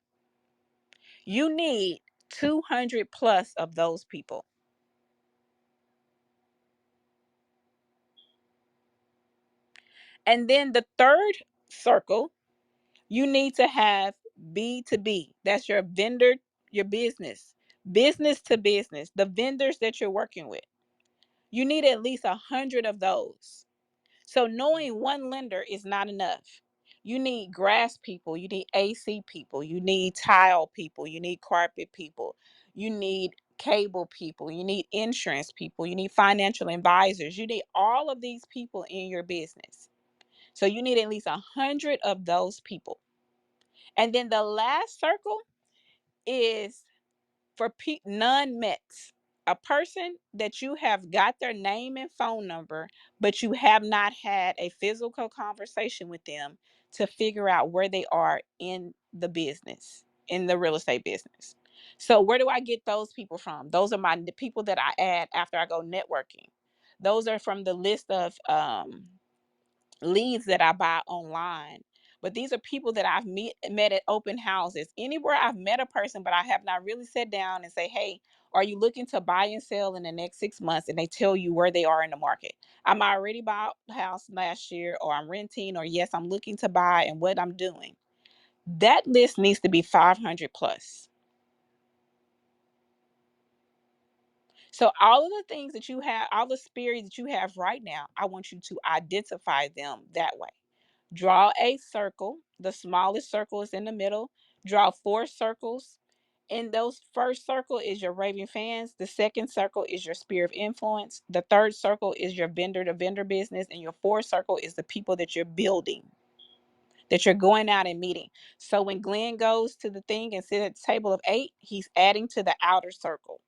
You need 200 plus of those people. And then the third circle, you need to have B2B. That's your vendor, your business to business, the vendors that you're working with. You need at least 100 of those. So knowing one lender is not enough. You need grass people, you need AC people, you need tile people, you need carpet people, you need cable people, you need insurance people, you need financial advisors. You need all of these people in your business. So you need at least 100 of those people. And then the last circle is for non-Mets, a person that you have got their name and phone number, but you have not had a physical conversation with them to figure out where they are in the business, in the real estate business. So where do I get those people from? Those are the people that I add after I go networking. Those are from the list of leads that I buy online. But these are people that I've met at open houses. Anywhere I've met a person, but I have not really sat down and say, hey, are you looking to buy and sell in the next 6 months? And they tell you where they are in the market. I'm already bought a house last year, or I'm renting, or yes, I'm looking to buy and what I'm doing. That list needs to be 500 plus. So all of the things that you have, all the spirits that you have right now, I want you to identify them that way. Draw a circle. The smallest circle is in the middle. Draw 4 circles. In those first circle is your raving fans. The second circle is your sphere of influence. The third circle is your vendor to vendor business. And your fourth circle is the people that you're building, that you're going out and meeting. So when Glenn goes to the thing and sits at the table of 8, he's adding to the outer circle,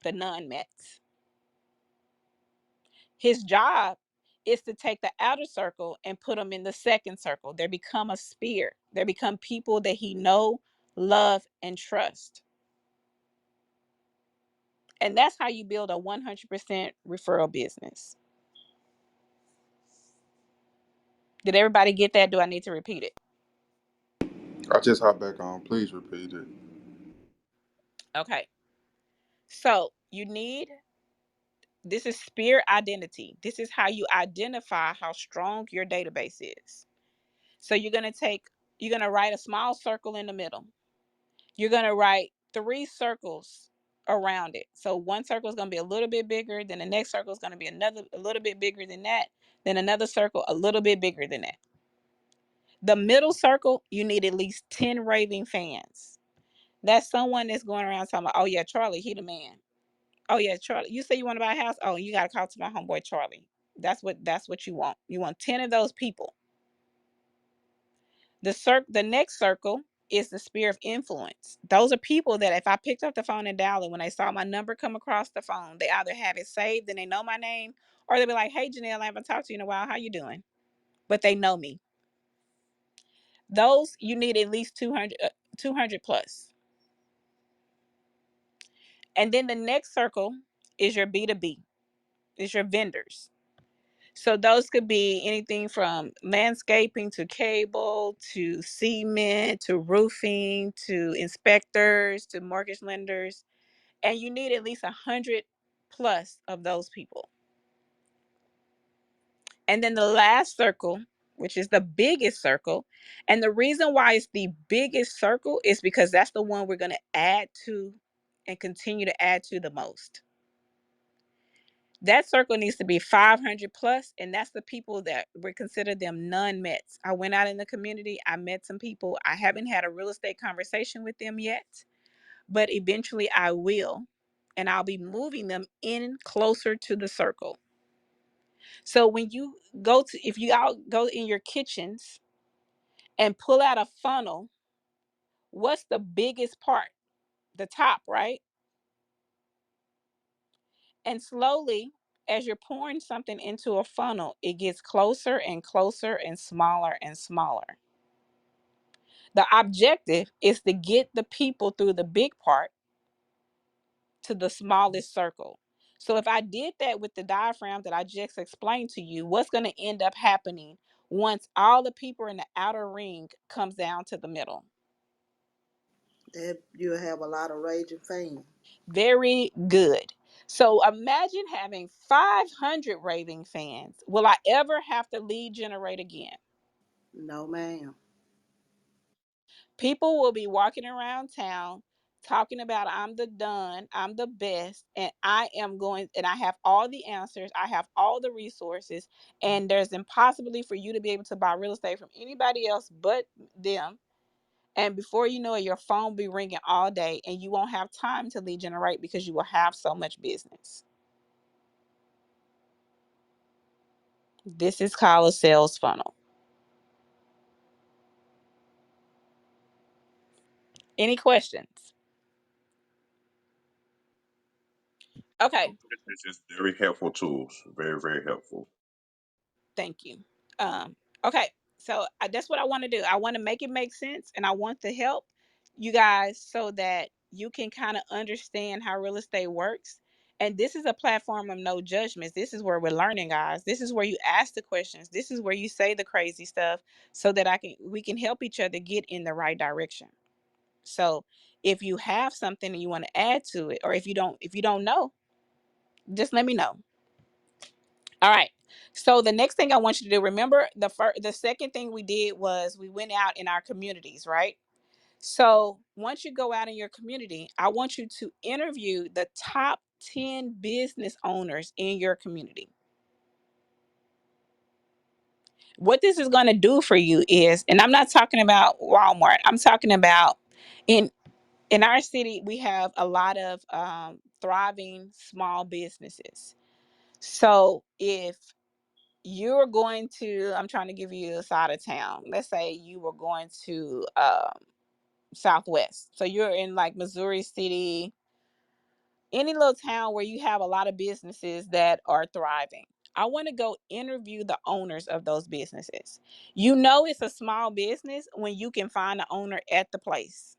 the non-Mets. His job is to take the outer circle and put them in the second circle. They become a sphere. They become people that he know, love, and trust. And that's how you build a 100% referral business. Did everybody get that? Do I need to repeat it? I just hop back on. Please repeat it. Okay. So you need, this is sphere identity. This is how you identify how strong your database is. So you're going to write a small circle in the middle. You're going to write 3 circles around it. So one circle is going to be a little bit bigger, then the next circle is going to be another a little bit bigger than that, then another circle a little bit bigger than that. The middle circle, you need at least 10 raving fans. That's someone that's going around talking about, oh yeah, Charlie, he the man. Oh yeah, Charlie, you say you want to buy a house? Oh, you got to call to my homeboy Charlie. That's what you want. You want 10 of those people. The next circle is the sphere of influence. Those are people that if I picked up the phone and dialed it, when they saw my number come across the phone, they either have it saved and they know my name, or they'll be like, hey Janelle, I haven't talked to you in a while. How you doing? But they know me. Those you need at least 200 plus. And then the next circle is your B2B, is your vendors. So those could be anything from landscaping to cable to cement to roofing to inspectors to mortgage lenders. And you need at least 100 plus of those people. And then the last circle, which is the biggest circle, and the reason why it's the biggest circle is because that's the one we're going to add to and continue to add to the most. That circle needs to be 500 plus, and that's the people that we consider them non-mets. I went out in the community, I met some people. I haven't had a real estate conversation with them yet, but eventually I will, and I'll be moving them in closer to the circle. So when you go to, if you all go in your kitchens and pull out a funnel, what's the biggest part? The top, right? And slowly, as you're pouring something into a funnel, it gets closer and closer and smaller and smaller. The objective is to get the people through the big part to the smallest circle. So if I did that with the diaphragm that I just explained to you, what's going to end up happening once all the people in the outer ring comes down to the middle? That you'll have a lot of raging fans. Very good. So imagine having 500 raving fans. Will I ever have to lead generate again? No, ma'am. People will be walking around town talking about I'm the done, I'm the best, and I am going, and I have all the answers, I have all the resources, and there's impossibility for you to be able to buy real estate from anybody else but them. And before you know it, your phone will be ringing all day, and you won't have time to lead generate because you will have so much business. This is called a sales funnel. Any questions? Okay, It's just very helpful tools. Very, very helpful. thank you. Okay, so that's what I want to do. I want to make it make sense, and I want to help you guys so that you can kind of understand how real estate works. And this is a platform of no judgments. This is where we're learning, guys. This is where you ask the questions. This is where you say the crazy stuff, so that we can help each other get in the right direction. So if you have something and you want to add to it, or if you don't know, just let me know. All right. So the next thing I want you to do, remember the second thing we did was we went out in our communities, right? So once you go out in your community, I want you to interview the top 10 business owners in your community. What this is going to do for you is, and I'm not talking about Walmart, I'm talking about in in our city, we have a lot of thriving small businesses. So if you're going to, I'm trying to give you a side of town. Let's say you were going to Southwest. So you're in like Missouri City, any little town where you have a lot of businesses that are thriving. I want to go interview the owners of those businesses. You know, it's a small business when you can find the owner at the place.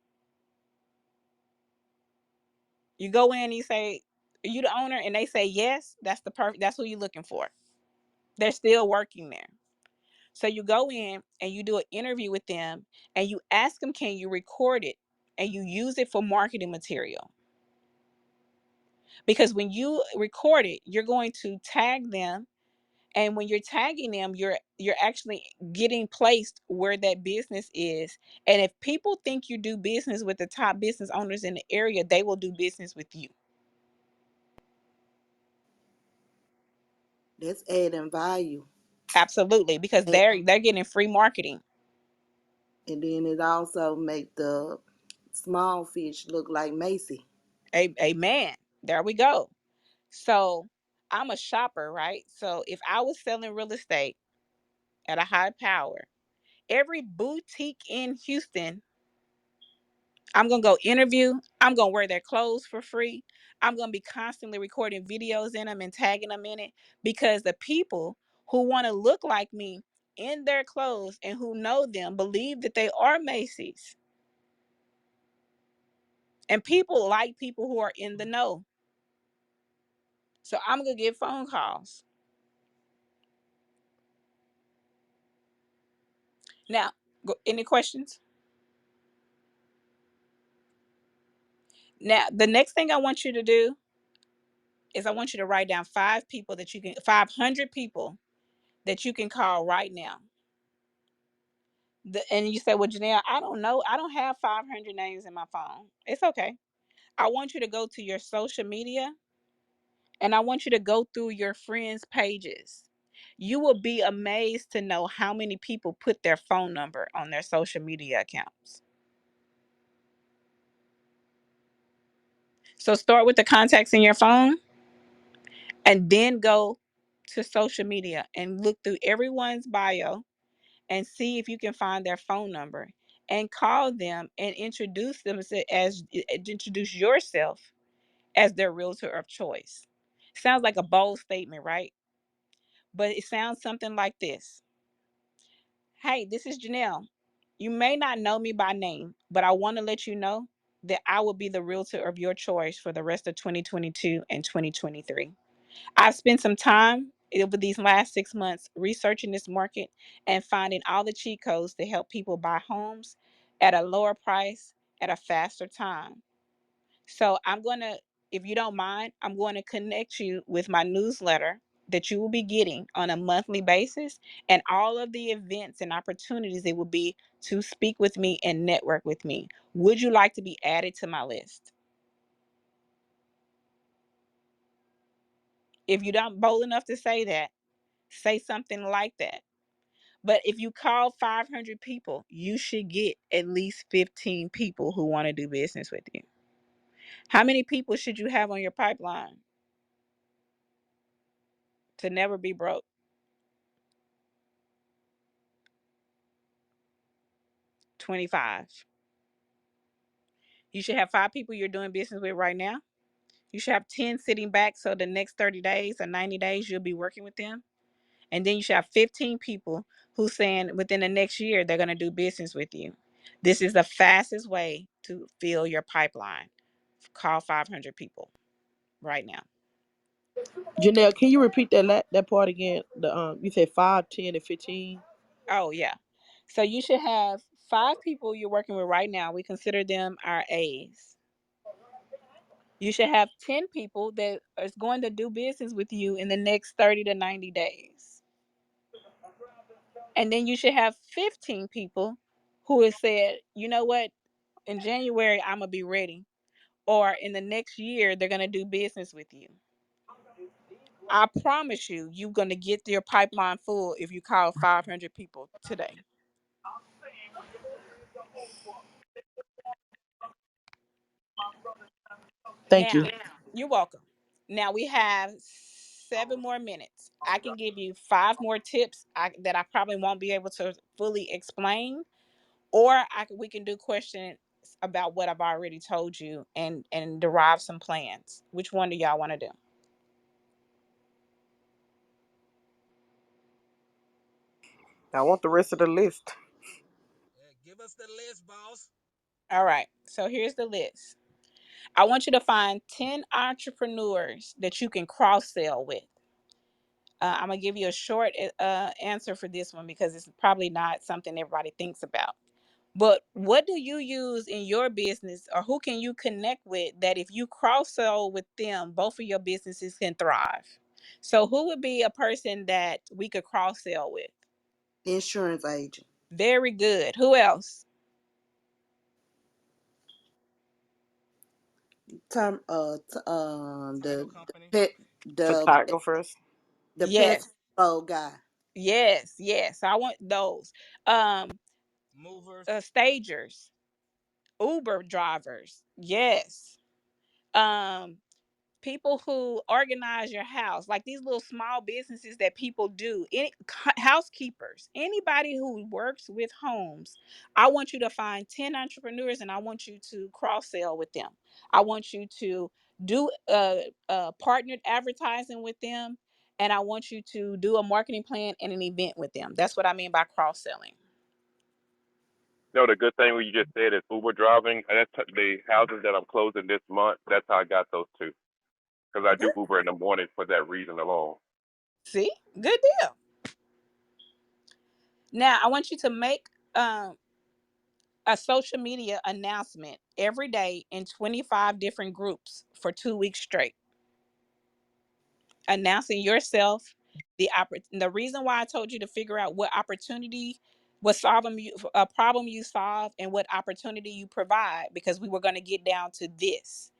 You go in and you say, "Are you the owner?" And they say yes. That's who you're looking for. They're still working there. So you go in and you do an interview with them and you ask them, can you record it? And you use it for marketing material. Because when you record it, you're going to tag them. And when you're tagging them, you're actually getting placed where that business is. And if people think you do business with the top business owners in the area, they will do business with you. That's adding value. Absolutely, because And, they're getting free marketing. and then it also make the small fish look like Macy. Amen. There we go. So I'm a shopper, right? So if I was selling real estate at a high power, every boutique in Houston, I'm going to go interview. I'm going to wear their clothes for free. I'm going to be constantly recording videos in them and tagging them in it, because the people who want to look like me in their clothes and who know them believe that they are Macy's. And people like people who are in the know. So I'm going to get phone calls. Now, any questions? Now, the next thing I want you to do is I want you to write down 500 people that you can call right now. And you say, well, Janelle, I don't know. I don't have 500 names in my phone. It's okay. I want you to go to your social media And I want you to go through your friends' pages. You will be amazed to know how many people put their phone number on their social media accounts. So start with the contacts in your phone and then go to social media and look through everyone's bio and see if you can find their phone number and call them and introduce them as introduce yourself as their realtor of choice. Sounds like a bold statement, right? But it sounds something like this. Hey, this is Janelle. You may not know me by name, but I want to let you know that I will be the realtor of your choice for the rest of 2022 and 2023. I've spent some time over these last 6 months researching this market and finding all the cheat codes to help people buy homes at a lower price at a faster time. So I'm going to, if you don't mind, I'm going to connect you with my newsletter that you will be getting on a monthly basis and all of the events and opportunities it will be to speak with me and network with me. Would you like to be added to my list? If you're not bold enough to say that, say something like that. But if you call 500 people, you should get at least 15 people who want to do business with you. How many people should you have on your pipeline to never be broke? 25. You should have 5 people you're doing business with right now. You should have 10 sitting back so the next 30 days or 90 days you'll be working with them. And then you should have 15 people who saying within the next year they're going to do business with you. This is the fastest way to fill your pipeline. Call 500 people right now. Janelle, can you repeat that part again? The you said 5, 10, and 15. Oh, yeah. So you should have 5 people you're working with right now. We consider them our A's. You should have 10 people that is going to do business with you in the next 30 to 90 days. And then you should have 15 people who have said, you know what, in January, I'm going to be ready. Or in the next year, they're going to do business with you. I promise you, you're going to get your pipeline full if you call 500 people today. Thank you. Now, you're welcome. Now we have 7 more minutes. I can give you 5 more tips that I probably won't be able to fully explain, or we can do questions about what I've already told you and derive some plans. Which one do y'all want to do? I want the rest of the list. Yeah, give us the list, boss. All right. So here's the list. I want you to find 10 entrepreneurs that you can cross sell with. I'm gonna give you a short answer for this one because it's probably not something everybody thinks about. But what do you use in your business, or who can you connect with that if you cross sell with them, both of your businesses can thrive? So, who would be a person that we could cross sell with? Insurance agent. Very good. Who else? Term Title company, pet the Photographers. the pet Yes, control guy. yes, yes. I want those. Um, movers. stagers, Uber drivers. Yes. Um, people who organize your house, like these little small businesses that people do, housekeepers, anybody who works with homes. I want you to find 10 entrepreneurs and I want you to cross sell with them. I want you to do partnered advertising with them, and I want you to do a marketing plan and an event with them. That's what I mean by cross selling. No, the good thing what you just said is Uber driving. And that's the houses that I'm closing this month. That's how I got those two because I do Good. Uber in the morning for that reason alone. See, good deal. Now I want you to make um a social media announcement every day in 25 different groups for 2 weeks straight, announcing yourself, the reason why I told you to figure out what opportunity, what solving a problem you solve and what opportunity you provide, because we were going to get down to this.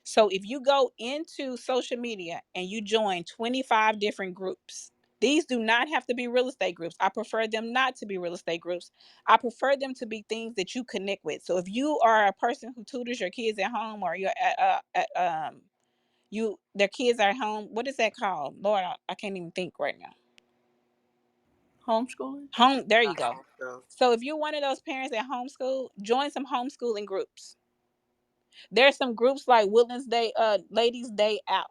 So if you go into social media and you join 25 different groups, these do not have to be real estate groups. I prefer them not to be real estate groups. I prefer them to be things that you connect with. So if you are a person who tutors your kids at home, or you're you their kids are at home, what is that called? Lord, I can't even think right now. Homeschooling. Home, there you go. Also, So if you're one of those parents that homeschool, join some homeschooling groups. There's some groups like Woodlands Day, Ladies Day Out.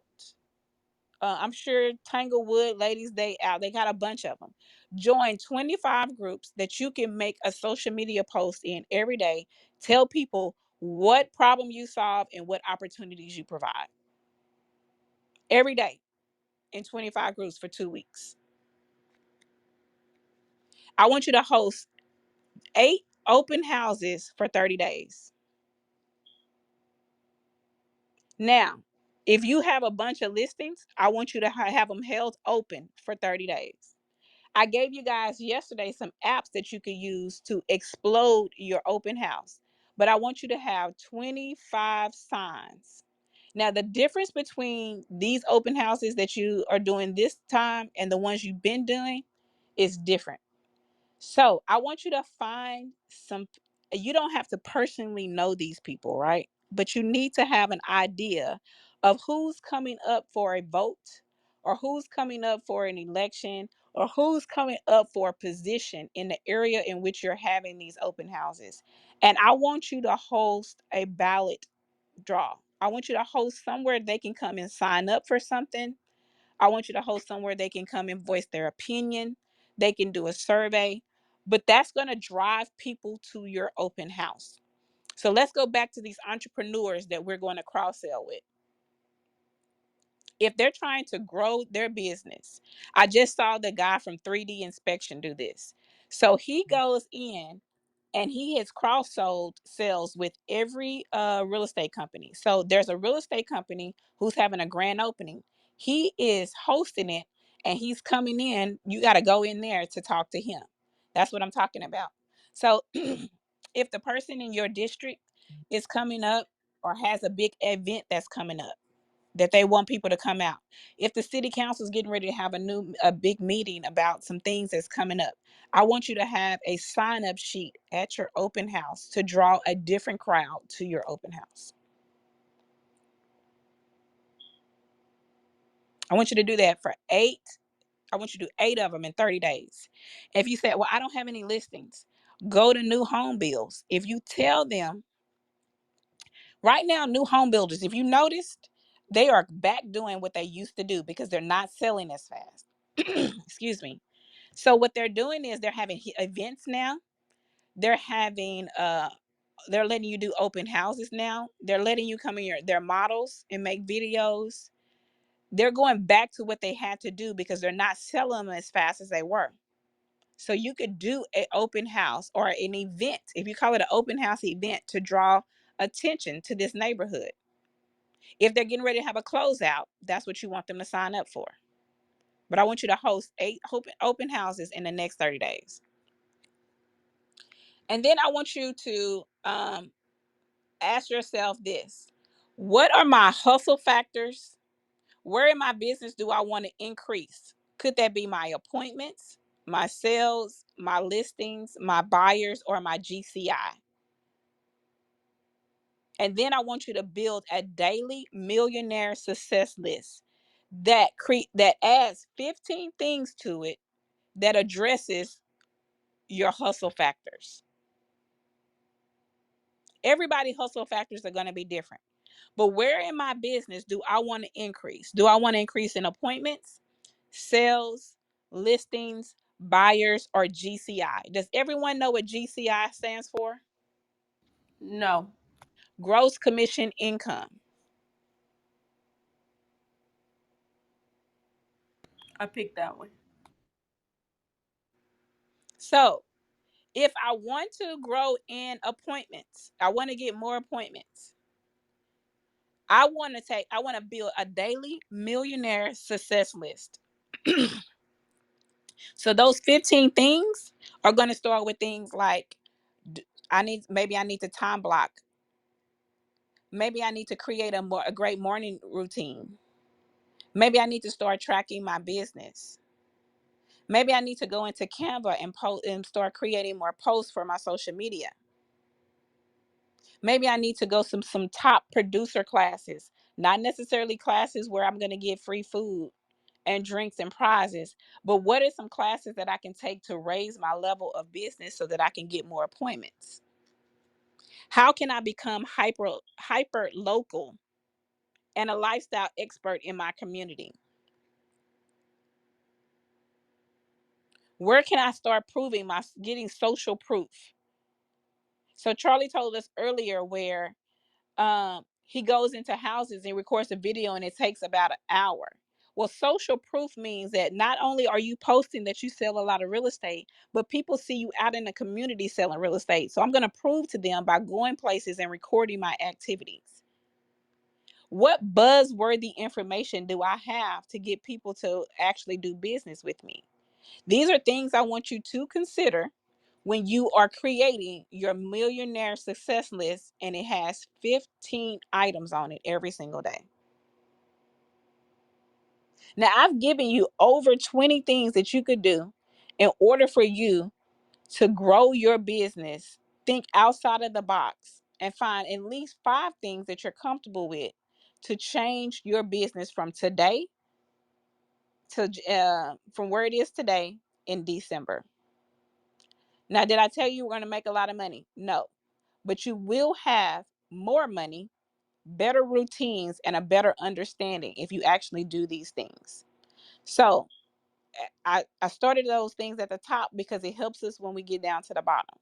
I'm sure Tanglewood Ladies Day Out. They got a bunch of them. Join 25 groups that you can make a social media post in every day. Tell people what problem you solve and what opportunities you provide every day in 25 groups for 2 weeks. I want you to host 8 open houses for 30 days. Now, if you have a bunch of listings, I want you to have them held open for 30 days. I gave you guys yesterday some apps that you could use to explode your open house, but I want you to have 25 signs. Now, the difference between these open houses that you are doing this time and the ones you've been doing is different. So I want you to find some, you don't have to personally know these people, right? But you need to have an idea of who's coming up for a vote, or who's coming up for an election, or who's coming up for a position in the area in which you're having these open houses. And I want you to host a ballot draw. I want you to host somewhere they can come and sign up for something. I want you to host somewhere they can come and voice their opinion. They can do a survey, but that's going to drive people to your open house. So let's go back to these entrepreneurs that we're going to cross sell with. If they're trying to grow their business, I just saw the guy from 3D Inspection do this. So he goes in and he has cross sold sales with every real estate company. So there's a real estate company who's having a grand opening. He is hosting it and he's coming in. You got to go in there to talk to him. That's what I'm talking about. So if the person in your district is coming up or has a big event that's coming up, that they want people to come out. If the city council is getting ready to have a big meeting about some things that's coming up, I want you to have a sign up sheet at your open house to draw a different crowd to your open house. I want you to do that for 8. I want you to do 8 of them in 30 days. If you say, "Well, I don't have any listings," go to new home builds. If you tell them right now, new home builders, if you noticed, they are back doing what they used to do because they're not selling as fast. Excuse me. So what they're doing is they're having events now. They're having they're letting you do open houses now. They're letting you come in their models and make videos. They're going back to what they had to do because they're not selling them as fast as they were. So you could do an open house or an event, if you call it an open house event, to draw attention to this neighborhood. If they're getting ready to have a closeout, that's what you want them to sign up for. But I want you to host 8 open houses in the next 30 days. And then I want you to ask yourself this: what are my hustle factors? Where in my business do I want to increase? Could that be my appointments, my sales, my listings, my buyers, or my GCI? And then I want you to build a daily millionaire success list that adds 15 things to it that addresses your hustle factors. Everybody hustle factors are going to be different. But where in my business do I want to increase? Do I want to increase in appointments, sales, listings, buyers, or GCI? Does everyone know what GCI stands for? No, Gross commission income. I picked that one. So if I want to grow in appointments, I want to get more appointments. I want to build a daily millionaire success list. So those 15 things are going to start with things like, maybe I need to time block. Maybe I need to create a great morning routine. Maybe I need to start tracking my business. Maybe I need to go into Canva and post and start creating more posts for my social media. Maybe I need to go some top producer classes, not necessarily classes where I'm going to get free food and drinks and prizes, but what are some classes that I can take to raise my level of business so that I can get more appointments? How can I become hyper local and a lifestyle expert in my community? Where can I start proving my getting social proof? So Charlie told us earlier where he goes into houses and records a video and it takes about an hour. Well, social proof means that not only are you posting that you sell a lot of real estate, but people see you out in the community selling real estate. So I'm going to prove to them by going places and recording my activities. What buzzworthy information do I have to get people to actually do business with me? These are things I want you to consider when you are creating your millionaire success list, and it has 15 items on it every single day. Now, I've given you over 20 things that you could do in order for you to grow your business. Think outside of the box and find at least 5 things that you're comfortable with to change your business from today to from where it is today in December. Now, did I tell you we're going to make a lot of money? No, but you will have more money, better routines, and a better understanding if you actually do these things. So I started those things at the top because it helps us when we get down to the bottom.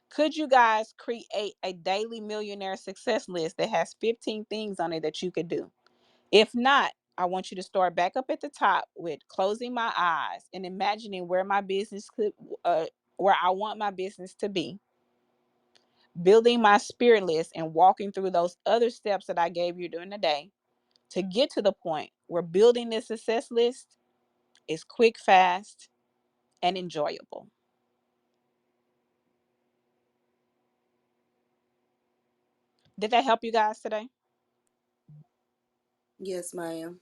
Could you guys create a daily millionaire success list that has 15 things on it that you could do? If not, I want you to start back up at the top with closing my eyes and imagining where my business could, where I want my business to be, building my spirit list and walking through those other steps that I gave you during the day to get to the point where building this success list is quick, fast, and enjoyable. Did that help you guys today? Yes, ma'am.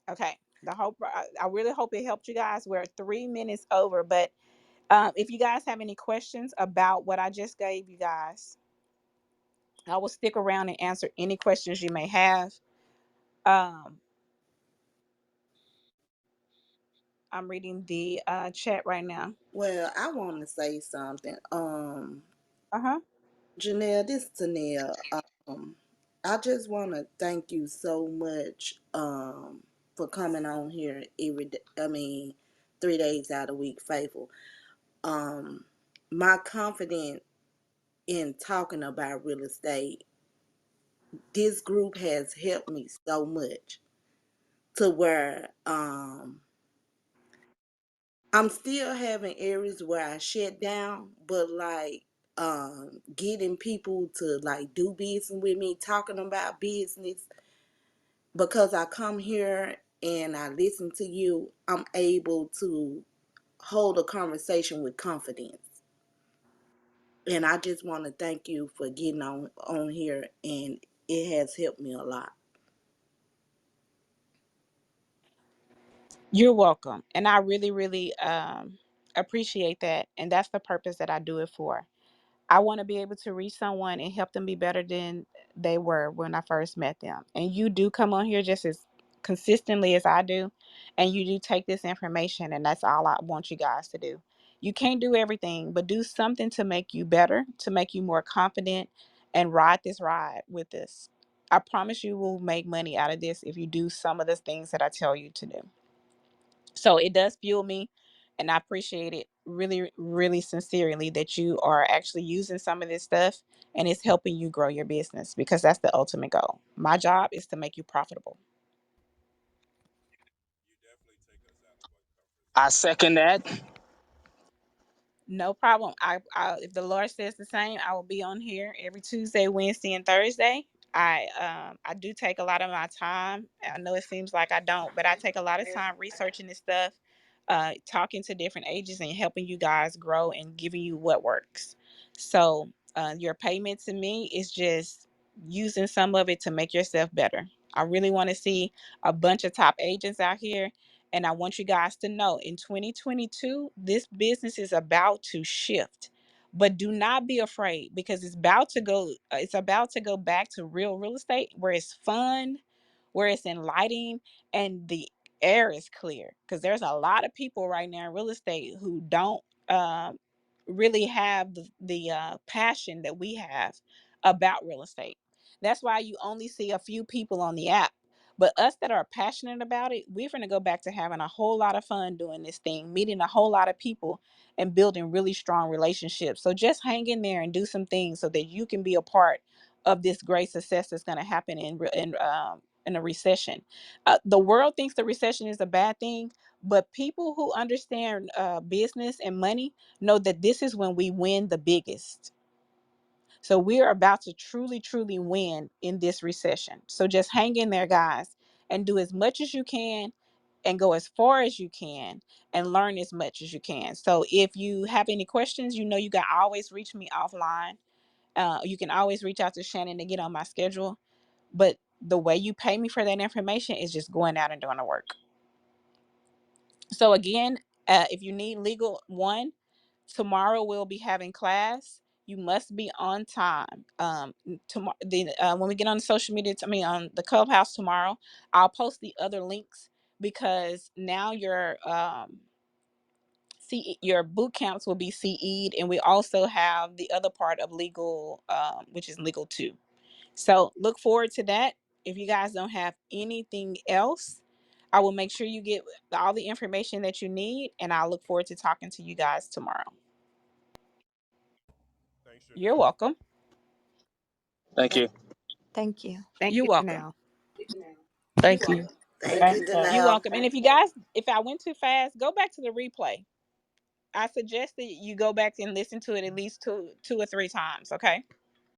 Okay. I really hope it helped you guys. We're 3 minutes over, but if you guys have any questions about what I just gave you guys, I will stick around and answer any questions you may have. Um, I'm reading the chat right now. Well, I want to say something. Uh huh. Janelle, this is Tanelle. I just want to thank you so much for coming on here every day. I mean, 3 days out of the week, faithful. Um, my confidence in talking about real estate, this group has helped me so much to where I'm still having areas where I shut down, but like getting people to like do business with me, talking about business, because I come here and I listen to you, I'm able to hold a conversation with confidence. And I just want to thank you for getting on here, and it has helped me a lot. You're welcome. And I really, really appreciate that. And that's the purpose that I do it for. I want to be able to reach someone and help them be better than they were when I first met them. And you do come on here just as consistently as I do. And you do take this information. And that's all I want you guys to do. You can't do everything, but do something to make you better, to make you more confident, and ride this ride with us. I promise you will make money out of this if you do some of the things that I tell you to do. So it does fuel me, and I appreciate it really, really sincerely that you are actually using some of this stuff and it's helping you grow your business because that's the ultimate goal. My job is to make you profitable. I second that. No problem. If the Lord says the same, I will be on here every Tuesday, Wednesday, and Thursday. I do take a lot of my time. I know it seems like I don't, but I take a lot of time researching this stuff, talking to different agents and helping you guys grow and giving you what works. So your payment to me is just using some of it to make yourself better. I really want to see a bunch of top agents out here. And I want you guys to know in 2022, this business is about to shift. But do not be afraid because it's about to go back to real estate where it's fun, where it's enlightening, and the air is clear. Because there's a lot of people right now in real estate who don't really have the passion that we have about real estate. That's why you only see a few people on the app. But us that are passionate about it, we're going to go back to having a whole lot of fun doing this thing, meeting a whole lot of people and building really strong relationships. So just hang in there and do some things so that you can be a part of this great success that's going to happen in a recession. The world thinks the recession is a bad thing, but people who understand business and money know that this is when we win the biggest. So we are about to truly win in this recession. So just hang in there, guys, and do as much as you can and go as far as you can and learn as much as you can. So if you have any questions, you can always reach me offline. You can always reach out to Shannon to get on my schedule. But the way you pay me for that information is just going out and doing the work. So again, if you need legal one, tomorrow we'll be having class. You must be on time. Tomorrow, when we get on the social media, on the Clubhouse tomorrow, I'll post the other links because now your boot camps will be CE'd, and we also have the other part of legal, which is legal 2. So look forward to that. If you guys don't have anything else, I will make sure you get all the information that you need, and I look forward to talking to you guys tomorrow. Thanks, You're Chanel. welcome. Thank you. Thank you. You're Thank you, welcome. Janelle. Thank you. Thank you, Thank you. You're Janelle. welcome. And if you guys, if I went too fast, go back to the replay. I suggest that you go back and listen to it at least two or three times. Okay.